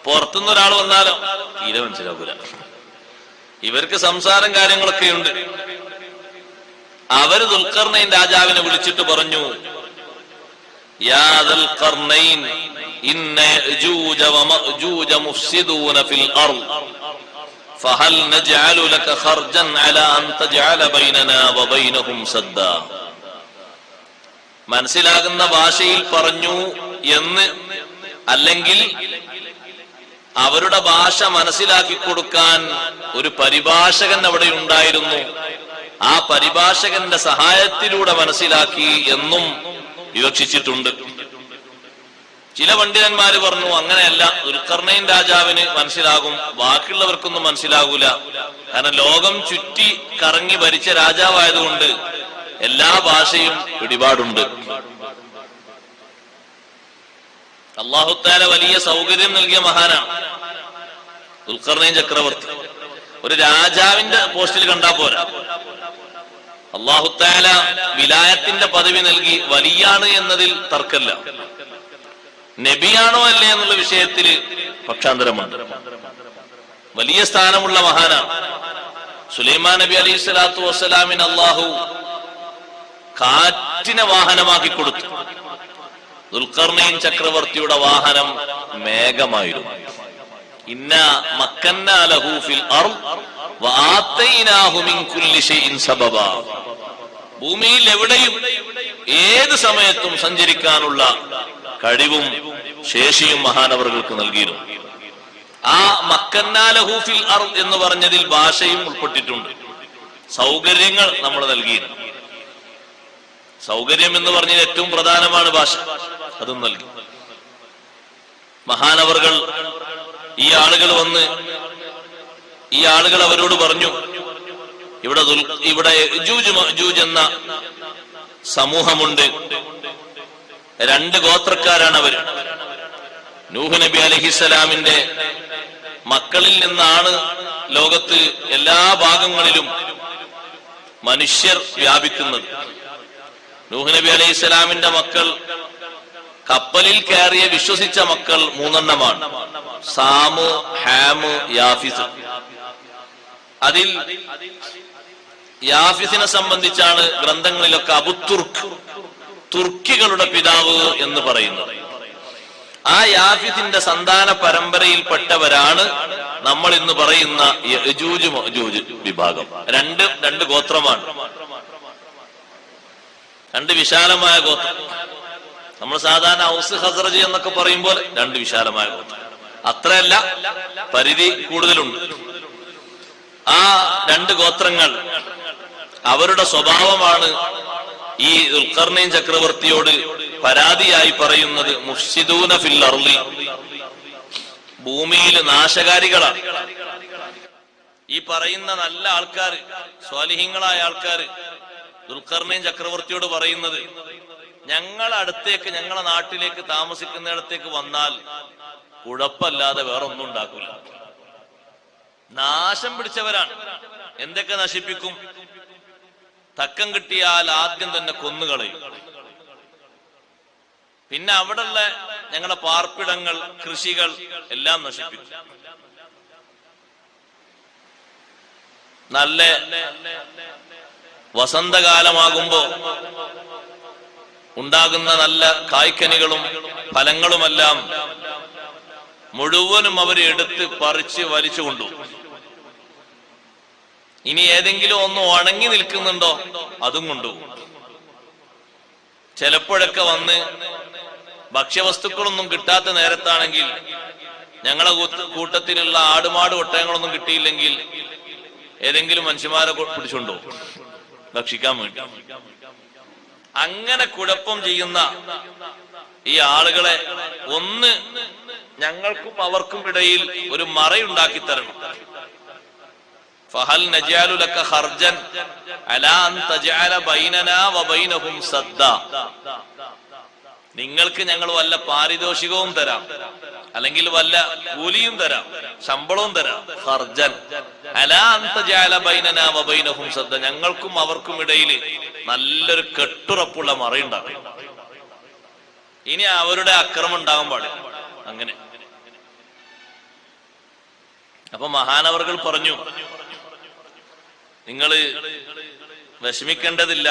പുറത്തുനിന്ന് ഒരാൾ വന്നാലോ തീരെ മനസ്സിലാകൂല. ഇവർക്ക് സംസാരം കാര്യങ്ങളൊക്കെയുണ്ട്. അവര് ദുൽഖർനൈൻ രാജാവിനെ വിളിച്ചിട്ട് പറഞ്ഞു, യാ ദുൽഖർനൈൻ ഇന്ന യജൂജ വമഅജൂജ മുഫ്സിദൂന ഫിൽ അർദ് ഫഹൽ നജ്അലു ലക ഖർജൻ അലാ അൻ തജ്അല ബൈനനാ വബൈനഹും സദ്ദാ. മനസ്സിലാകുന്ന ഭാഷയിൽ പറഞ്ഞു എന്ന്, അല്ലെങ്കിൽ അവരുടെ ഭാഷ മനസ്സിലാക്കി കൊടുക്കാൻ ഒരു പരിഭാഷകൻ അവിടെ ഉണ്ടായിരുന്നു, ആ പരിഭാഷകന്റെ സഹായത്തിലൂടെ മനസ്സിലാക്കി എന്നും വിവക്ഷിച്ചിട്ടുണ്ട്. ചില പണ്ഡിതന്മാര് പറഞ്ഞു അങ്ങനെയല്ല, ദുൽഖർനൈൻ രാജാവിന് മനസ്സിലാകും, ബാക്കിയുള്ളവർക്കൊന്നും മനസ്സിലാകൂല. കാരണം ലോകം ചുറ്റി കറങ്ങി ഭരിച്ച രാജാവായതുകൊണ്ട് എല്ലാ ഭാഷയും പിടിപാടുണ്ട്. അല്ലാഹു തആല വലിയ സൗകര്യം നൽകിയ മഹാനാണ് ദുൽഖർനൈൻ ചക്രവർത്തി. ഒരു രാജാവിന്റെ പോസ്റ്റിൽ കണ്ടാ പോരാ, അല്ലാഹു തആല വിലായത്തിന്റെ പദവി നൽകി. വലിയാണ് എന്നതിൽ തർക്കമില്ല, നബിയാണോ അല്ലേ എന്നുള്ള വിഷയത്തിൽ പക്ഷാന്തരമുണ്ട്. വലിയ സ്ഥാനമുള്ള മഹാനാണ്. സുലൈമാൻ നബി അലൈഹി സ്വലാത്തു വസ്സലാമിന് അല്ലാഹു കാറ്റിനെ വാഹനമാക്കി കൊടുത്തു. ദുൽഖർനൈൻ ചക്രവർത്തിയുടെ വാഹനം മേഘമായിരുന്നു. ഇന്നാ മക്കന്നാ ലഹു ഫിൽ അർദ് വആതൈനാഹു മിൻ കുല്ലി ശൈഇൻ സബബാ. ഭൂമിയിൽ എവിടെയും ഏത് സമയത്തും സഞ്ചരിക്കാനുള്ള കഴിവും ശേഷിയും മഹാനവറുകൾക്ക് നൽകിയിരുന്നു. ആ മക്കന്നാ ലഹു ഫിൽ അർദ് എന്ന് പറഞ്ഞതിൽ ഭാഷയും ഉൾപ്പെട്ടിട്ടുണ്ട്. സൗകര്യങ്ങൾ നമ്മൾ നൽകിയിരുന്നു. സൗകര്യം എന്ന് പറഞ്ഞാൽ ഏറ്റവും പ്രധാനമാണ് ഭാഷ, അതും നൽകി. മഹാനവറുകൾ ഈ ആളുകൾ അവരോട് പറഞ്ഞു, ഇവിടെ യജൂജ് മഅജൂജ് എന്ന സമൂഹമുണ്ട്. 2 ഗോത്രക്കാരാണ് അവർ. നൂഹ് നബി അലൈഹിസ്സലാമിന്റെ മക്കളിൽ നിന്നാണ് ലോകത്ത് എല്ലാ ഭാഗങ്ങളിലും മനുഷ്യർ വ്യാപിക്കുന്നത്. നൂഹ് നബി അലൈഹിസ്സലാമിന്റെ മക്കൾ, കപ്പലിൽ കയറിയ വിശ്വസിച്ച മക്കൾ 3 എണ്ണമാണ്: സാമ്, ഹാമ്, യാഫിസ്. അതിൽ യാഫിസിനെ സംബന്ധിച്ചാണ് ഗ്രന്ഥങ്ങളിലൊക്കെ അബുത്തുർക്ക്, തുർക്കികളുടെ പിതാവ് എന്ന് പറയുന്നത്. ആ യാഫിസിന്റെ സന്താന പരമ്പരയിൽപ്പെട്ടവരാണ് നമ്മൾ ഇന്ന് പറയുന്ന യജൂജ് മഅജൂജ് വിഭാഗം. രണ്ട് ഗോത്രമാണ്, 2 വിശാലമായ ഗോത്രം. നമ്മൾ സാധാരണ ഔസ് ഖസ്റജ് എന്നൊക്കെ പറയുമ്പോൾ 2 വിശാലമായ ഗോത്രം. അത്രയല്ല, പരിധി കൂടുതലുണ്ട്. ആ 2 ഗോത്രങ്ങൾ, അവരുടെ സ്വഭാവമാണ് ഈ ദുൽഖർനൈൻ ചക്രവർത്തിയോട് പരാതിയായി പറയുന്നത്. മുഫ്സിദൂന ഫിൽ അർളി, ഭൂമിയിൽ നാശകാരികളാണ്. ഈ പറയുന്ന നല്ല ആൾക്കാർ, സ്വാലിഹീങ്ങളായ ആൾക്കാർ ദുൽഖർനൈൻ ചക്രവർത്തിയോട് പറയുന്നത്, ഞങ്ങളടുത്തേക്ക്, ഞങ്ങളെ നാട്ടിലേക്ക് താമസിക്കുന്നിടത്തേക്ക് വന്നാൽ കുഴപ്പമില്ലാതെ വേറൊന്നും ഉണ്ടാക്കൂല. നാശം പിടിച്ചവരാണ്. എന്തൊക്കെ നശിപ്പിക്കും? തക്കം കിട്ടിയാൽ ആദ്യം തന്നെ കൊന്നുകളയും. പിന്നെ അവിടെയുള്ള ഞങ്ങളുടെ പാർപ്പിടങ്ങൾ, കൃഷികൾ എല്ലാം നശിപ്പിക്കും. നല്ല വസന്തകാലമാകുമ്പോ ഉണ്ടാകുന്ന നല്ല കായ്ക്കനികളും ഫലങ്ങളുമെല്ലാം മുഴുവനും അവരെ എടുത്ത് പറിച്ച് വലിച്ചു കൊണ്ടുപോകും. ഇനി ഏതെങ്കിലും ഒന്ന് ഉണങ്ങി നിൽക്കുന്നുണ്ടോ അതും കൊണ്ടുപോകും. ചിലപ്പോഴൊക്കെ വന്ന് ഭക്ഷ്യവസ്തുക്കളൊന്നും കിട്ടാത്ത നേരത്താണെങ്കിൽ, ഞങ്ങളെ കൂട്ടത്തിലുള്ള ആടുമാട് ഒട്ടകങ്ങളൊന്നും കിട്ടിയില്ലെങ്കിൽ ഏതെങ്കിലും മനുഷ്യന്മാരെ പിടിച്ചുകൊണ്ടുപോകും ഭക്ഷിക്കാൻ വേണ്ടി. അങ്ങനെ കുഴപ്പം ചെയ്യുന്ന ഈ ആളുകളെ ഒന്ന് ഞങ്ങൾക്കും അവർക്കും ഇടയിൽ ഒരു മറയുണ്ടാക്കി തരണം. ഫഹൽ നജഅലു ലക ഖർജൻ അലാ അൻ തജഅല ബൈനനാ വബൈനഹും സദ്ദാ. നിങ്ങൾക്ക് ഞങ്ങൾ വല്ല പാരിതോഷികവും തരാം, അല്ലെങ്കിൽ വല്ല കൂലിയും തരാം, ശമ്പളവും തരാം. ഖർജൻ അലാ അൻ തജഅല ബൈനനാ വബൈനഹും സദ്ദാ, ഞങ്ങൾക്കും അവർക്കും ഇടയിൽ നല്ലൊരു കെട്ടുറപ്പുള്ള മറയുണ്ടാകും. ഇനി അവരുടെ അക്രമം ഉണ്ടാകാൻ പാടില്ല. അങ്ങനെ അപ്പൊ മഹാനവർകൾ പറഞ്ഞു, നിങ്ങൾ വിഷമിക്കേണ്ടതില്ല.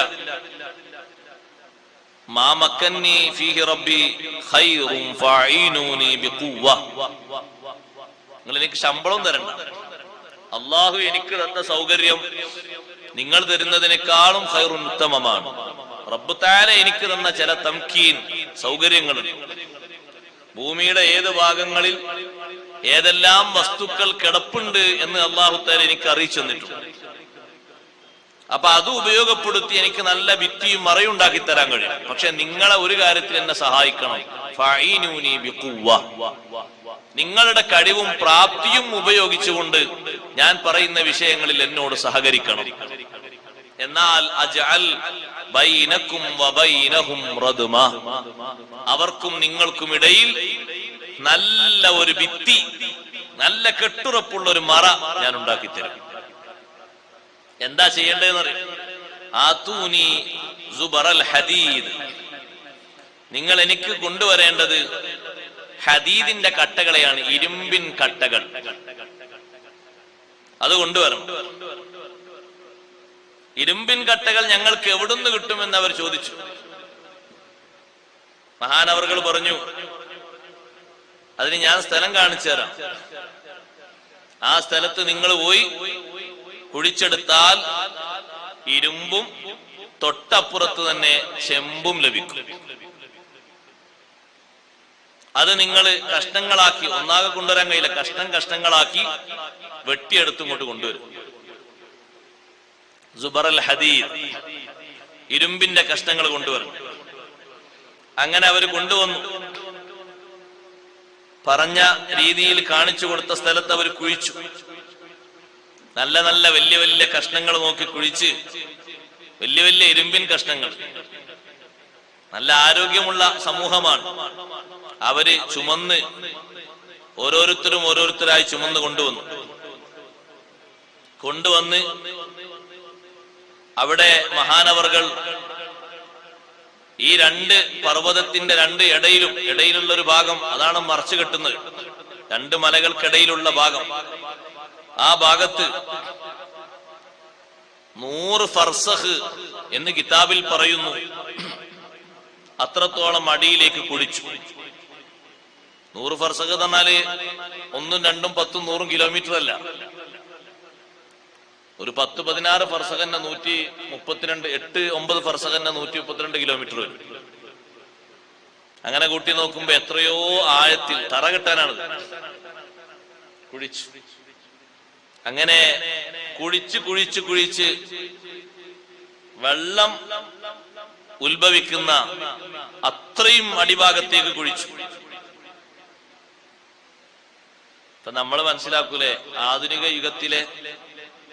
മാ മക്കന്നി ഫീഹി റബ്ബി ഖൈറുൻ ഫഅഈനൂനി ബിഖുവ്വ. നിങ്ങൾ എനിക്ക് ശമ്പളം തരണ്ട. അള്ളാഹു എനിക്ക് തന്ന സൗകര്യം നിങ്ങൾ തരുന്നതിനേക്കാളും ഖൈറുൻ, ഉത്തമമാണ്. റബ്ബ് തആല എനിക്ക് തന്ന ചില തംകീൻ സൗകര്യങ്ങളുണ്ട്. ഭൂമിയുടെ ഏത് ഭാഗങ്ങളിൽ ഏതെല്ലാം വസ്തുക്കൾ കിടപ്പുണ്ട് എന്ന് അള്ളാഹു തആല എനിക്ക് അറിയിച്ചു തന്നിട്ടുണ്ട്. അപ്പൊ അത് ഉപയോഗപ്പെടുത്തി എനിക്ക് നല്ല ഭിത്തിയും മറയുണ്ടാക്കി തരാൻ കഴിയും. പക്ഷെ നിങ്ങളെ ഒരു കാര്യത്തിൽ എന്നെ സഹായിക്കണം. ഫഅഈനൂനി ബിഖുവ്വ. നിങ്ങളുടെ കഴിവും പ്രാപ്തിയും ഉപയോഗിച്ചുകൊണ്ട് ഞാൻ പറയുന്ന വിഷയങ്ങളിൽ എന്നോട് സഹകരിക്കണം. എന്നാൽ അജ്അൽ ബൈനകും വബൈനഹും റദ്മ. അവർക്കും നിങ്ങൾക്കും ഇടയിൽ നല്ല ഒരു ഭിത്തി, നല്ല കെട്ടുറപ്പുള്ള ഒരു മറ ഞാൻ ഉണ്ടാക്കി തരും. എന്താ ചെയ്യേണ്ടതെന്ന് അറിയാം. ആതൂനി സുബറൽ ഹദീദ്. നിങ്ങൾ എനിക്ക് കൊണ്ടുവരേണ്ടത് ഹദീദിന്റെ കട്ടകളെയാണ്, ഇരുമ്പിൻ കട്ടകൾ. അത് കൊണ്ടുവരണം. ഇരുമ്പിൻ കട്ടകൾ ഞങ്ങൾക്ക് എവിടുന്ന് കിട്ടുമെന്ന് അവർ ചോദിച്ചു. മഹാനവർകൾ പറഞ്ഞു, അതിന് ഞാൻ സ്ഥലം കാണിച്ചു തരാം. ആ സ്ഥലത്ത് നിങ്ങൾ പോയി കുഴിച്ചെടുത്താൽ ഇരുമ്പും തൊട്ടപ്പുറത്ത് തന്നെ ചെമ്പും ലഭിക്കും. അത് നിങ്ങൾ കഷ്ണങ്ങളാക്കി, ഒന്നാകെ കൊണ്ടുവരാൻ കഴിയില്ല, കഷ്ണങ്ങളാക്കി വെട്ടിയെടുത്ത് ഇങ്ങോട്ട് കൊണ്ടുവരും. സുബറൽ ഹദീദ്, ഇരുമ്പിന്റെ കഷ്ണങ്ങൾ കൊണ്ടുവരും. അങ്ങനെ അവർ കൊണ്ടുവന്നു. പറഞ്ഞ രീതിയിൽ കാണിച്ചു കൊടുത്ത സ്ഥലത്ത് അവർ കുഴിച്ചു. നല്ല നല്ല വലിയ വലിയ കഷ്ണങ്ങൾ നോക്കി കുഴിച്ച്, വലിയ വലിയ ഇരുമ്പിൻ കഷ്ണങ്ങൾ. നല്ല ആരോഗ്യമുള്ള സമൂഹമാണ്. അവര് ചുമന്ന് ഓരോരുത്തരായി ചുമന്ന് കൊണ്ടുവന്ന് അവിടെ മഹാനവർകൾ ഈ രണ്ട് പർവ്വതത്തിന്റെ ഇടയിലുള്ള ഒരു ഭാഗം, അതാണ് മറച്ചു കെട്ടുന്നത്. രണ്ട് മലകൾക്കിടയിലുള്ള ഭാഗം, ആ ഭാഗത്ത് 100 ഫർസഖ് എന്ന് കിതാബിൽ പറയുന്നു. അത്രത്തോളം അടിയിലേക്ക് കുഴിച്ചു. 100 ഫർസഖ് എന്ന് പറഞ്ഞാല് 1ഉം 2ഉം 10ഉം 100ഉം കിലോമീറ്റർ അല്ല. ഒരു 10-16 ഫർസഖന്നെ 132, 8-9 ഫർസഖന്നെ 132 കിലോമീറ്റർ വരും. അങ്ങനെ കൂട്ടി നോക്കുമ്പോ എത്രയോ ആഴത്തിൽ തറ കെട്ടാനാണ് കുഴിച്ചു. അങ്ങനെ കുഴിച്ച് വെള്ളം ഉത്ഭവിക്കുന്ന അത്രയും അടിഭാഗത്തേക്ക് കുഴിച്ചു. ഇപ്പൊ നമ്മൾ മനസ്സിലാക്കൂലേ, ആധുനിക യുഗത്തിലെ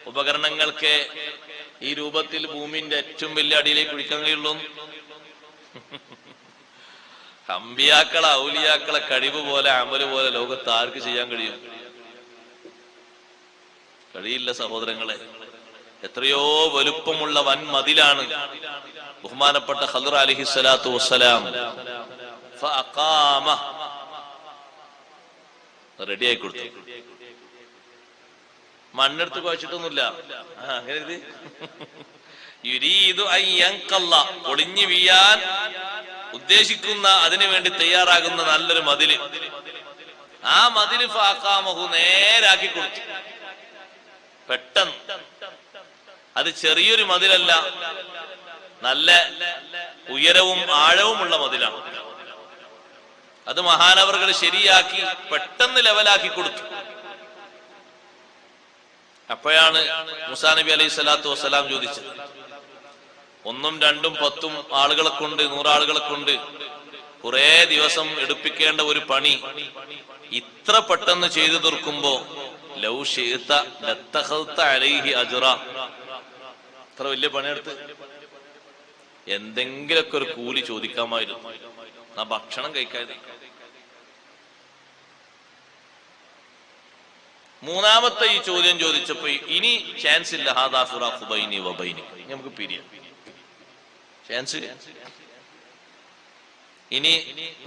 ഉപകരണങ്ങൾക്ക് ഈ രൂപത്തിൽ ഭൂമിന്റെ ഏറ്റവും വലിയ അടിയിലേക്ക് കുഴിക്കാൻ കഴിയുള്ളൂ. അമ്പിയാക്കളെ ഔലിയാക്കളെ കഴിവ് പോലെ, അമല് പോലെ ലോകത്ത് ആർക്ക് ചെയ്യാൻ കഴിയും? കഴിയില്ല സഹോദരങ്ങളെ. എത്രയോ വലുപ്പമുള്ള വൻ മതിലാണ് ബഹുമാനപ്പെട്ട ഖദർ അലൈഹിസ്സലാത്തു വസ്സലാം റെഡിയായി കൊടുത്തു. മണ്ണെടുത്ത് കുഴച്ചിട്ടൊന്നുമില്ല. അങ്ങനെ ഒളിഞ്ഞു വീഴാൻ ഉദ്ദേശിക്കുന്ന, അതിനു വേണ്ടി തയ്യാറാകുന്ന നല്ലൊരു മതില്. ആ മതില് ഫഅഖാമഹു നേരാക്കി കൊടുത്തു. പെട്ടെന്ന്. അത് ചെറിയൊരു മതിലല്ല, നല്ല ഉയരവും ആഴവുമുള്ള മതിലാണ്. അത് മഹാനവർകൾ ശരിയാക്കി പെട്ടെന്ന് ലെവലാക്കി കൊടുത്തു. അപ്പോഴാണ് മൂസാ നബി അലൈഹി സ്വലാത്തു വസ്സലാം ചോദിച്ചത്, 1ഉം 2ഉം 10ഉം ആളുകളെ കൊണ്ട്, 100 ആളുകളെ കൊണ്ട് കുറെ ദിവസം എടുപ്പിക്കേണ്ട ഒരു പണി ഇത്ര പെട്ടെന്ന് ചെയ്തു തീർക്കുമ്പോ ലൗ ശിഅത ലത്തഖൽത അലൈഹി അജ്റ. ഇത്ര വലിയ പണിയെടുത്ത് എന്തെങ്കിലൊക്കെ ഒരു കൂലി ചോദിക്കാമായിരുന്നു, ആ ഭക്ഷണം കഴിക്കാതെ. മൂന്നാമത്തെ ഈ ചോദ്യം ചോദിച്ചപ്പോ ഇനി ചാൻസ് ഇല്ല. ഹാദാ ഫിറാഖു ബൈനി വബൈനി, നമുക്ക് പിരിയാം, ചാൻസ്. ഇനി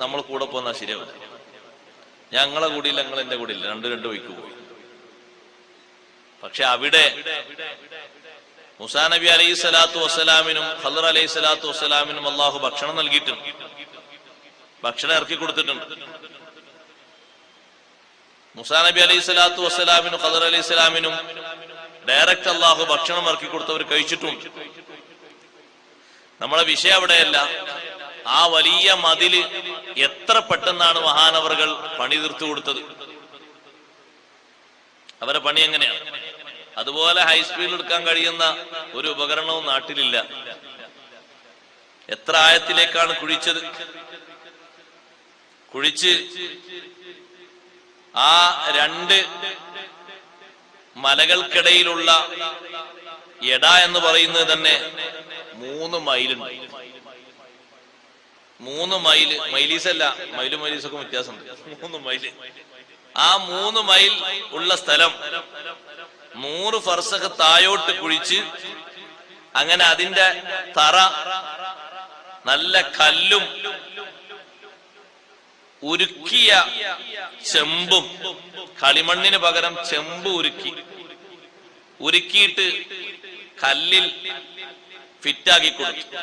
നമ്മൾ കൂടെ പോന്നാ ശരിയാവില്ല. ഞങ്ങളെ കൂടിയില്ല, നിങ്ങൾ എന്റെ കൂടെ ഇല്ല, 2 വഴിക്ക് പോയി. പക്ഷെ അവിടെ മൂസാ നബി അലൈഹി സ്വലാത്തു വസ്സലാമിനും ഖളർ അലൈഹി സ്വലാത്തു വസ്സലാമിനും അള്ളാഹു ഭക്ഷണം നൽകിയിട്ടുണ്ട്, ഭക്ഷണം ഇറക്കി കൊടുത്തിട്ടുണ്ട്. മൂസാ നബി അലൈഹി സ്വലാത്തു വസ്സലാമിനും ഖളർ അലൈഹി സ്വലാമിനും ഡയറക്റ്റ് അള്ളാഹു ഭക്ഷണം ഇറക്കി കൊടുത്തവർ കഴിച്ചിട്ടുണ്ട്. നമ്മളെ വിഷയം അവിടെയല്ല. ആ വലിയ മതില് എത്ര പെട്ടെന്നാണ് മഹാനവറുകൾ പണി തീർത്തു കൊടുത്തത്. അവരെ പണി എങ്ങനെയാണ്? അതുപോലെ ഹൈസ്പീഡിൽ എടുക്കാൻ കഴിയുന്ന ഒരു ഉപകരണവും നാട്ടിലില്ല. എത്ര ആഴത്തിലേക്കാണ് കുഴിച്ചത്. കുഴിച്ച് ആ രണ്ട് മലകൾക്കിടയിലുള്ള എട എന്ന് പറയുന്നത് തന്നെ 3 മൈലുണ്ട്. 3 മൈല്, മൈലീസല്ല, മൈലും മൈലീസൊക്കെ വ്യത്യാസമുണ്ട്. 3 മൈല്. ആ 3 മൈൽ ഉള്ള സ്ഥലം 100 ഫർസഖ് തായോട്ട് കുഴിച്ച് അങ്ങനെ അതിന്റെ തറ നല്ല കല്ലും ഉരുക്കിയ ചെമ്പും, കളിമണ്ണിന് പകരം ചെമ്പ് ഉരുക്കിയിട്ട് കല്ലിൽ ഫിറ്റാക്കി കൊടുത്തു.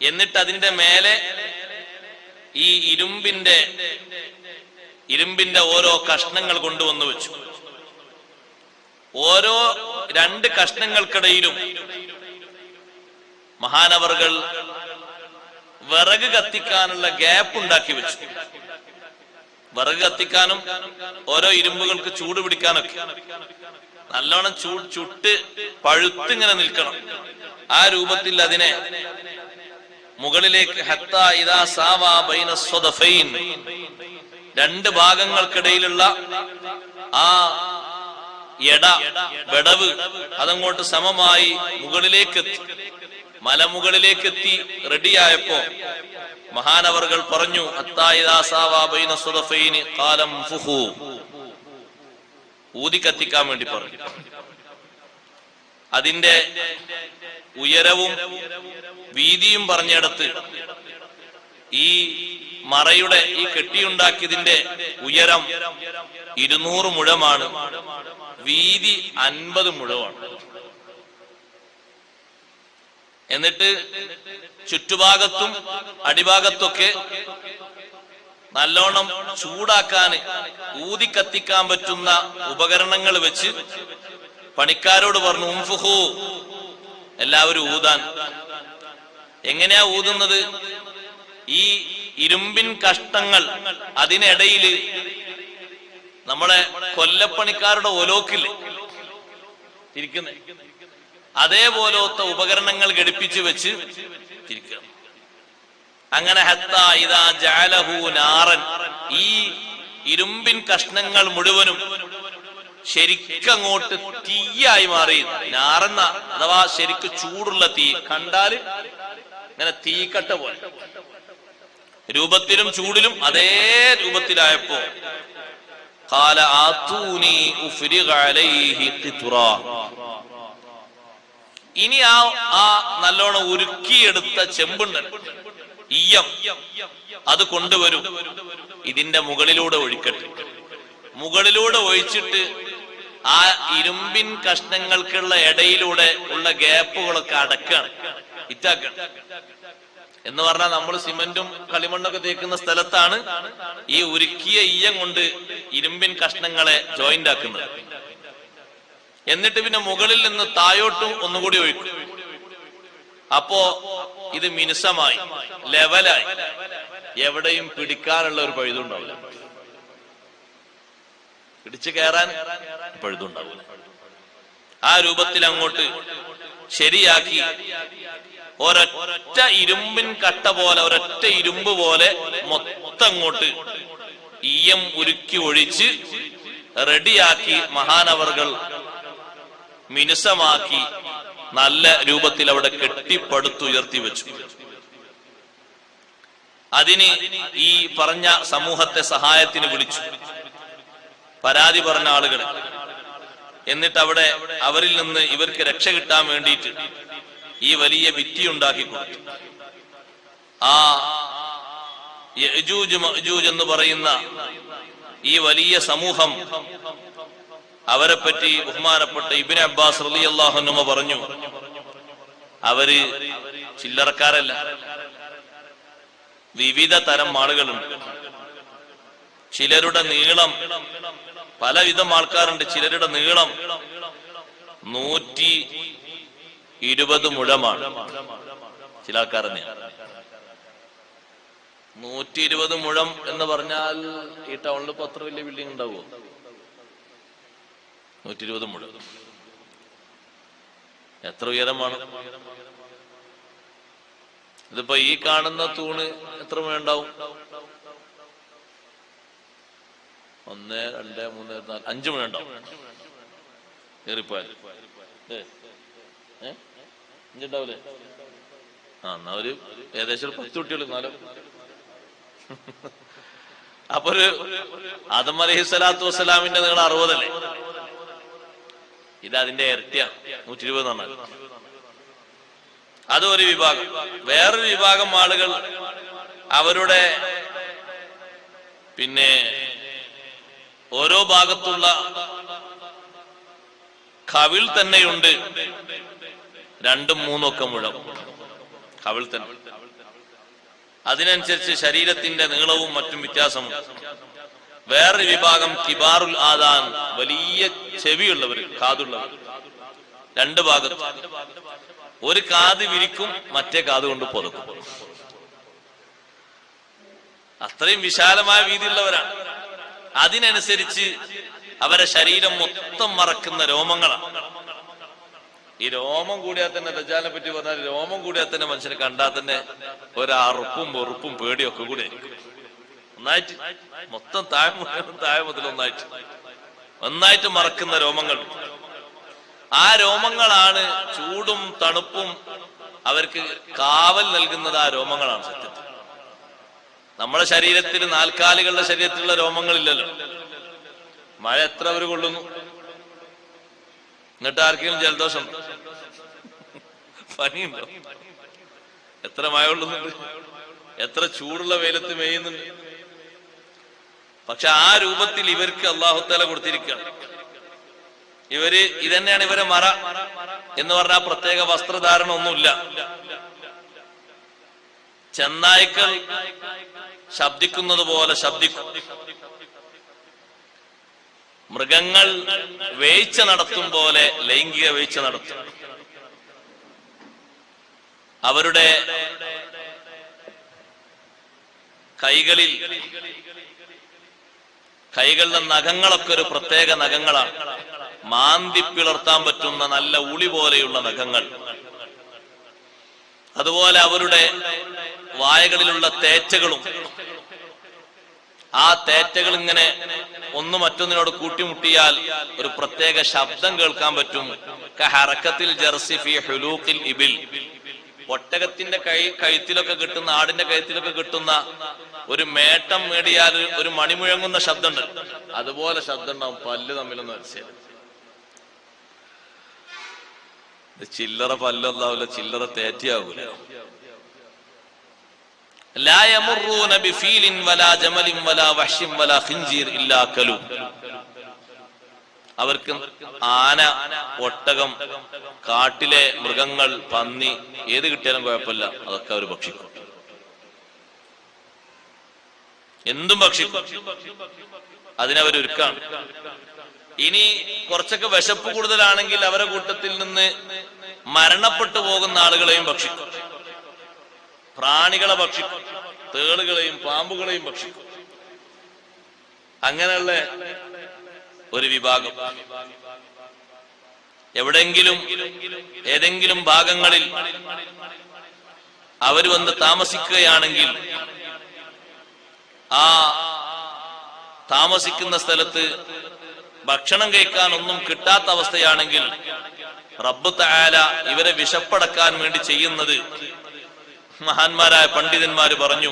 എന്നിട്ട് അതിന്റെ മേലെ ഈ ഇരുമ്പിന്റെ ഓരോ കഷ്ണങ്ങൾ കൊണ്ടുവന്നു വെച്ചു. ഓരോ 2 കഷ്ണങ്ങൾക്കിടയിലും മഹാനവറുകൾ വിറക് കത്തിക്കാനുള്ള ഗ്യാപ്പ് ഉണ്ടാക്കി വെച്ചു. വിറക് കത്തിക്കാനും ഓരോ ഇരുമ്പുകൾക്ക് ചൂട് പിടിക്കാനൊക്കെ നല്ലോണം ചുട്ട് പഴുത്തിങ്ങനെ നിൽക്കണം. ആ രൂപത്തിൽ അതിനെ മുകളിലേക്ക് ഹത്താ ഇദാ സാവാ ബൈന സ്വദഫൈൻ, 2 ഭാഗങ്ങൾക്കിടയിലുള്ള ആ വിടവ് അതങ്ങോട്ട് സമമായി മലമുകളിലേക്ക് എത്തി റെഡിയായപ്പോ മഹാനവറുകൾ പറഞ്ഞു, ഹത്താ ഇദാ സാവാ ബൈന സ്വദഫൈൻ ഖാലം ഫുഹു, ഊതി കത്തിക്കാൻ വേണ്ടി പറഞ്ഞു. അതിന്റെ ഉയരവും വീതിയും പറഞ്ഞിടത്ത് ഈ മറയുടെ ഈ കെട്ടിയുണ്ടാക്കിയതിന്റെ ഉയരം 200 മുഴമാണ്, വീതി 50 മുഴമാണ്. എന്നിട്ട് ചുറ്റുഭാഗത്തും അടിഭാഗത്തൊക്കെ നല്ലോണം ചൂടാക്കാൻ ഊതി കത്തിക്കാൻ പറ്റുന്ന ഉപകരണങ്ങൾ വെച്ച് പണിക്കാരോട് പറഞ്ഞു, ഉംഫുഹു, എല്ലാവരും ഊതാൻ. എങ്ങനെയാ ഊതുന്നത്? ഈ ഇരുമ്പിൻ കഷ്ണങ്ങൾ അതിനിടയിൽ നമ്മളെ കൊല്ലപ്പണിക്കാരുടെ ഒലോക്കില്ലേ തിരിക്കുന്നേ, അതേപോലത്തെ ഉപകരണങ്ങൾ ഘടിപ്പിച്ചു വെച്ച് തിരിക്കുക. അങ്ങനെ ഹത്താ ഇദാ ജഅലഹു നാറൻ, ഈ ഇരുമ്പിൻ കഷ്ണങ്ങൾ മുഴുവനും ശരിക്കങ്ങോട്ട് തീയായി മാറി. നാറെന്ന അഥവാ ശരിക്ക് ചൂടുള്ള തീ, കണ്ടാല് ഇങ്ങനെ തീക്കട്ട പോലെ രൂപത്തിലും ചൂടിലും അതേ രൂപത്തിലായപ്പോ ഖാല ആതൂനി ഉഫ്രിഗ അലൈഹി ഖിത്റാ, ഇനി ആ നല്ലോണം ഉരുക്കിയെടുത്ത ചെമ്പുണ്ട് ഈയം, അത് കൊണ്ടുവരും, ഇതിന്റെ മുകളിലൂടെ ഒഴിക്കട്ടെ. മുകളിലൂടെ ഒഴിച്ചിട്ട് ആ ഇരുമ്പിൻ കഷ്ണങ്ങൾക്കുള്ള ഇടയിലൂടെ ഉള്ള ഗ്യാപ്പുകളൊക്കെ അടക്കാണ്, ഇറ്റാക്കാണ്. എന്ന് പറഞ്ഞാൽ നമ്മൾ സിമന്റും കളിമണ്ണൊക്കെ തേക്കുന്ന സ്ഥലത്താണ് ഈ ഉരുക്കിയ ഈയം കൊണ്ട് ഇരുമ്പിൻ കഷ്ണങ്ങളെ ജോയിന്റ് ആക്കുന്നത്. എന്നിട്ട് പിന്നെ മുകളിൽ നിന്ന് തായോട്ടും ഒന്നുകൂടി ഒഴിക്കും. അപ്പോ ഇത് മിനുസമായി, ലെവലായി, എവിടെയും പിടിക്കാനുള്ള ഒരു പഴുതുണ്ടാവില്ല, പിടിച്ചു കയറാൻ പഴുതുണ്ടാവില്ല. ആ രൂപത്തിൽ അങ്ങോട്ട് ശരിയാക്കി ഒരൊറ്റ ഇരുമ്പിൻ കട്ട പോലെ, ഒരൊറ്റ ഇരുമ്പ് പോലെ മൊത്തം അങ്ങോട്ട് ഈയം ഉരുക്കി ഒഴിച്ച് റെഡിയാക്കി മഹാനവറുകൾ മിനുസമാക്കി നല്ല രൂപത്തിൽ അവിടെ കെട്ടിപ്പടുത്തുയർത്തി വെച്ചു. അതിന് ഈ പറഞ്ഞ സമൂഹത്തെ സഹായത്തിന് വിളിച്ചു, പരാതി പറഞ്ഞ ആളുകൾ. എന്നിട്ട് അവിടെ അവരിൽ നിന്ന് ഇവർക്ക് രക്ഷ കിട്ടാൻ വേണ്ടിയിട്ട് ഈ വലിയ ഭിത്തി ഉണ്ടാക്കി കൊടുത്തു. ആ യഅ്ജൂജ് മഅ്ജൂജ് എന്ന് പറയുന്ന ഈ വലിയ സമൂഹം അവരെ പറ്റി ബഹുമാനപ്പെട്ട ഇബ്നു അബ്ബാസ് റളിയല്ലാഹു അൻഹു പറഞ്ഞു, അവര് ചില്ലറക്കാരല്ല, വിവിധ തരം ആളുകളുണ്ട്. ചിലരുടെ നീളം, പലവിധം ആൾക്കാരുണ്ട്. ചിലരുടെ നീളം 120 മുഴമാണ്. ചില ആൾക്കാർ തന്നെയാണ് 120 മുഴം എന്ന് പറഞ്ഞാൽ ഈ ടൗണിൽ ഇപ്പൊ അത്ര വലിയ ബിൽഡിംഗ് ഉണ്ടാവുമോ? 120 മുഴം എത്ര ഉയരമാണ്? ഇതിപ്പോ ഈ കാണുന്ന തൂണ് എത്ര മുഴം ഉണ്ടാവും? 1, 2, 3, 4, 5 മുഴം ഉണ്ടാവും ഏറിപ്പോയാൽ. ഉണ്ടാവൂലേ? എന്നാ ഒരു ഏകദേശം 10 കുട്ടികൾ. എന്നാലും അപ്പൊ ഒരു ആദം അലൈഹിസ്സലാത്തു വസ്സലാമിന്റെ നീളം 60 അല്ലേ? ഇത് അതിന്റെ ഇരട്ടിയ 120 എന്ന് പറഞ്ഞാൽ. അതൊരു വിഭാഗം. വേറൊരു വിഭാഗം ആളുകൾ അവരുടെ പിന്നെ ഓരോ ഭാഗത്തുള്ള കവിൾ തന്നെയുണ്ട് 2, 3 ഒക്കെ മുഴം കവിൾ തന്നെ. അതിനനുസരിച്ച് ശരീരത്തിന്റെ നീളവും മറ്റും വ്യത്യാസമുണ്ട്. വേറൊരു വിഭാഗം കിബാറുൽ ആദാൻ, വലിയ ചെവിയുള്ളവര്, കാതുള്ളവർ. 2 ഭാഗത്ത് ഒരു കാത് വിരിക്കും, മറ്റേ കാത് കൊണ്ട് പൊതുക്കും. അത്രയും വിശാലമായ വീതിയുള്ളവരാണ്. അതിനനുസരിച്ച് അവരെ ശരീരം മൊത്തം മറക്കുന്ന രോമങ്ങളാണ്. ഈ രോമം കൂടിയാൽ തന്നെ, ദജ്ജാലിനെ പറ്റി പറഞ്ഞാൽ രോമം കൂടിയാൽ തന്നെ മനുഷ്യനെ കണ്ടാൽ തന്നെ ഒരറുപ്പും വെറുപ്പും പേടിയൊക്കെ കൂടി ആയിരിക്കും. ഒന്നായിട്ട് മൊത്തം താഴെ മുതൽ ഒന്നായിട്ട് മറക്കുന്ന രോമങ്ങൾ. ആ രോമങ്ങളാണ് ചൂടും തണുപ്പും അവർക്ക് കാവൽ നൽകുന്നത്. ആ രോമങ്ങളാണ് സത്യത്തിൽ. നമ്മുടെ ശരീരത്തിൽ, നാൽക്കാലികളുടെ ശരീരത്തിലുള്ള രോമങ്ങളില്ലല്ലോ. മഴ എത്ര അവർ കൊള്ളുന്നു, എന്നിട്ട് ആർക്കെങ്കിലും ജലദോഷം, പനിയുണ്ടോ? എത്ര മഴ കൊള്ളുന്നുണ്ട്, എത്ര ചൂടുള്ള വെയിലത്ത് മേയുന്നുണ്ട്. പക്ഷെ ആ രൂപത്തിൽ ഇവർക്ക് അല്ലാഹു തആല കൊടുത്തിരിക്കുകയാണ്. ഇതന്നെയാണ് ഇവരെ മറ എന്ന് പറഞ്ഞാൽ പ്രത്യേക വസ്ത്രധാരണം ഒന്നുമില്ല. ചെന്നായ്ക്കൾ ശബ്ദിക്കുന്നത് പോലെ ശബ്ദിക്കും. മൃഗങ്ങൾ വേഴ്ച നടത്തും പോലെ ലൈംഗിക വേഴ്ച നടത്തും. അവരുടെ കൈകളുടെ നഖങ്ങളൊക്കെ ഒരു പ്രത്യേക നഖങ്ങളാണ്. മാന്തി പിളർത്താൻ പറ്റുന്ന നല്ല ഉളി പോലെയുള്ള നഖങ്ങൾ. അതുപോലെ അവരുടെ വായകളിലുള്ള തേറ്റകളും, ആ തേറ്റകൾ ഇങ്ങനെ ഒന്ന് മറ്റൊന്നിനോട് കൂട്ടിമുട്ടിയാൽ ഒരു പ്രത്യേക ശബ്ദം കേൾക്കാൻ പറ്റും. കഹറക്കത്തിൽ ജർസി ഫി ഹുലൂഖിൽ ഇബിൽ. ഒട്ടകത്തിന്റെ കഴുത്തിലൊക്കെ കിട്ടുന്ന, ആടിന്റെ കഴുത്തിലൊക്കെ കിട്ടുന്ന ഒരു മേട്ടം മേടിയാൽ ഒരു മണിമുഴങ്ങുന്ന ശബ്ദമുണ്ട്. അതുപോലെ ശബ്ദം ഉണ്ടാവും പല്ല് തമ്മിലൊന്നും മനസ്സിലായി. ചില്ലറ പല്ലൊന്നാവില്ല, ചില്ലറ തേറ്റയാവൂല. لا يمرون بفيل ولا جمل ولا وحش ولا خنزير إلا كلوا. അവർക്ക് ആന, ഒട്ടകം, കാട്ടിലെ മൃഗങ്ങൾ, പന്നി, ഏത് കിട്ടിയാലും കുഴപ്പമില്ല, അതൊക്കെ അവർ ഭക്ഷിക്കും. എന്തും ഭക്ഷിക്കും. അതിനവരൊരുക്കാണ്. ഇനി കുറച്ചൊക്കെ വിശപ്പ് കൂടുതലാണെങ്കിൽ അവരെ കൂട്ടത്തിൽ നിന്ന് മരണപ്പെട്ടു പോകുന്ന ആളുകളെയും ഭക്ഷിക്കും. പ്രാണികളെ ഭക്ഷിക്കും, തേളുകളെയും പാമ്പുകളെയും ഭക്ഷിക്കും. അങ്ങനെയുള്ള ഒരു വിഭാഗം. എവിടെങ്കിലും ഏതെങ്കിലും ഭാഗങ്ങളിൽ അവർ വന്ന് താമസിക്കുകയാണെങ്കിൽ ആ താമസിക്കുന്ന സ്ഥലത്ത് ഭക്ഷണം കഴിക്കാൻ ഒന്നും കിട്ടാത്ത അവസ്ഥയാണെങ്കിൽ റബ്ബ് തആല ഇവരെ വിശപ്പടക്കാൻ വേണ്ടി ചെയ്യുന്നത്, മഹാന്മാരായ പണ്ഡിതന്മാര് പറഞ്ഞു,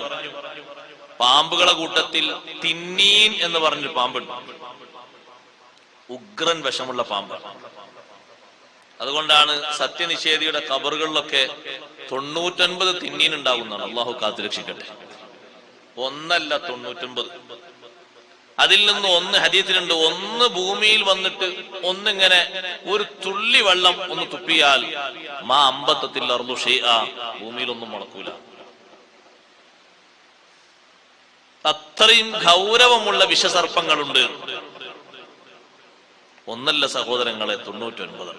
പാമ്പുകളെ കൂട്ടത്തിൽ തിന്നീൻ എന്ന് പറഞ്ഞൊരു പാമ്പുണ്ട്. ഉഗ്രൻ വിഷമുള്ള പാമ്പ്. അതുകൊണ്ടാണ് സത്യനിഷേധിയുടെ ഖബറുകളിലൊക്കെ 99 തിന്നീൻ ഉണ്ടാകുന്നതാണ്. അള്ളാഹു കാത്തുരക്ഷിക്കട്ടെ. 1 അല്ല 99. അതിൽ നിന്ന് ഒന്ന് ഹദീസിലുണ്ട്, ഒന്ന് ഭൂമിയിൽ വന്നിട്ട് ഒന്നിങ്ങനെ ഒരു തുള്ളി വെള്ളം ഒന്ന് തുപ്പിയാൽ മാ അമ്പത്തത്തിൽ അർദു ഷൈഅ, ഭൂമിയിൽ ഒന്നും മുളക്കൂല. അത്രയും ഗൗരവമുള്ള വിഷസർപ്പങ്ങളുണ്ട്. ഒന്നല്ല സഹോദരങ്ങളെ, 99.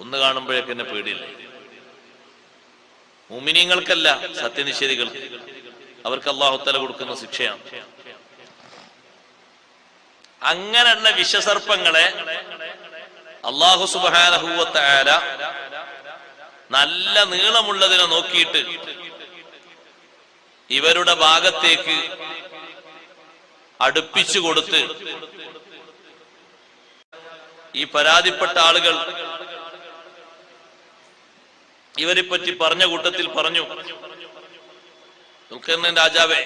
ഒന്ന് കാണുമ്പോഴേക്ക് എന്നെ പേടിയില്ലേ? മുഅ്മിനീങ്ങൾക്കല്ല, സത്യനിഷേധികൾക്ക്. അവർക്ക് അല്ലാഹു തആല കൊടുക്കുന്ന ശിക്ഷയാണ്. അങ്ങനെയുള്ള വിഷസർപ്പങ്ങളെ അല്ലാഹു സുബ്ഹാനഹു വ തആല നല്ല നീളമുള്ളതിനെ നോക്കിയിട്ട് ഇവരുടെ ഭാഗത്തേക്ക് അടുപ്പിച്ചു കൊടുത്ത്, ഈ പരാതിപ്പെട്ട ആളുകൾ ഇവരെ പറ്റി പറഞ്ഞ കൂട്ടത്തിൽ പറഞ്ഞു, ദുൽഖർനൈൻ രാജാവേ,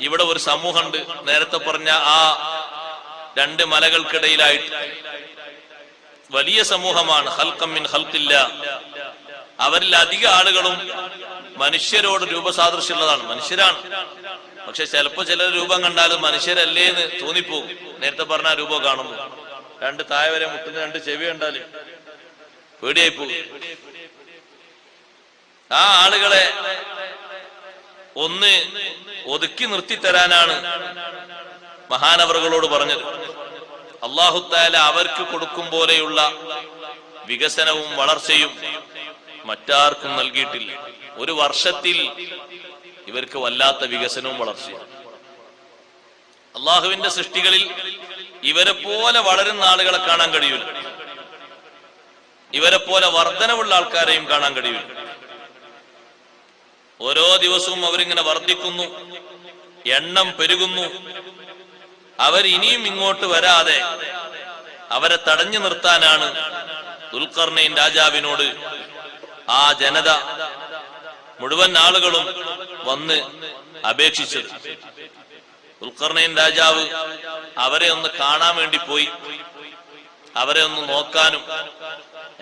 ഇവിടെ ഒരു സമൂഹമുണ്ട്, നേരത്തെ പറഞ്ഞ ആ 2 മലകൾക്കിടയിലായിട്ട് വലിയ സമൂഹമാണ്. ഖൽഖം മിൻ ഖൽഖില്ലാ, അവരിൽ അധിക ആളുകളും മനുഷ്യരോട് രൂപസാദൃശ്യമുള്ളതാണ്, മനുഷ്യരാണ്. പക്ഷെ ചിലപ്പോ ചില രൂപം കണ്ടാലും മനുഷ്യരല്ലേ എന്ന് തോന്നിപ്പോകും. നേരത്തെ പറഞ്ഞ രൂപം കാണുമ്പോൾ 2 താഴെ വരെ മുട്ടുന്ന 2 ചെവി കണ്ടാല് പേടിയായി പോകും. ആ ആളുകളെ ഒന്ന് ഒതുക്കി നിർത്തിത്തരാനാണ് മഹാനവറുകളോട് പറഞ്ഞത്. അല്ലാഹു തആല അവർക്ക് കൊടുക്കും പോലെയുള്ള വികസനവും വളർച്ചയും മറ്റാർക്കും നൽകിയിട്ടില്ല. ഒരു വർഷത്തിൽ ഇവർക്ക് വല്ലാത്ത വികസനവും വളർച്ചയും. അള്ളാഹുവിന്റെ സൃഷ്ടികളിൽ ഇവരെ പോലെ വളരുന്ന ആളുകളെ കാണാൻ കഴിയൂല, ഇവരെ പോലെ വർധനവുള്ള ആൾക്കാരെയും കാണാൻ കഴിയൂല. ഓരോ ദിവസവും അവരിങ്ങനെ വർദ്ധിക്കുന്നു, എണ്ണം പെരുകുന്നു. അവരിനിയും ഇങ്ങോട്ട് വരാതെ അവരെ തടഞ്ഞു നിർത്താനാണ് ദുൽഖർനൈൻ രാജാവിനോട് ആ ജനത മുഴുവൻ ആളുകളും വന്ന് അപേക്ഷിച്ചത്. ദുൽഖർനൈൻ രാജാവ് അവരെ ഒന്ന് കാണാൻ വേണ്ടി പോയി, അവരെ ഒന്ന് നോക്കാനും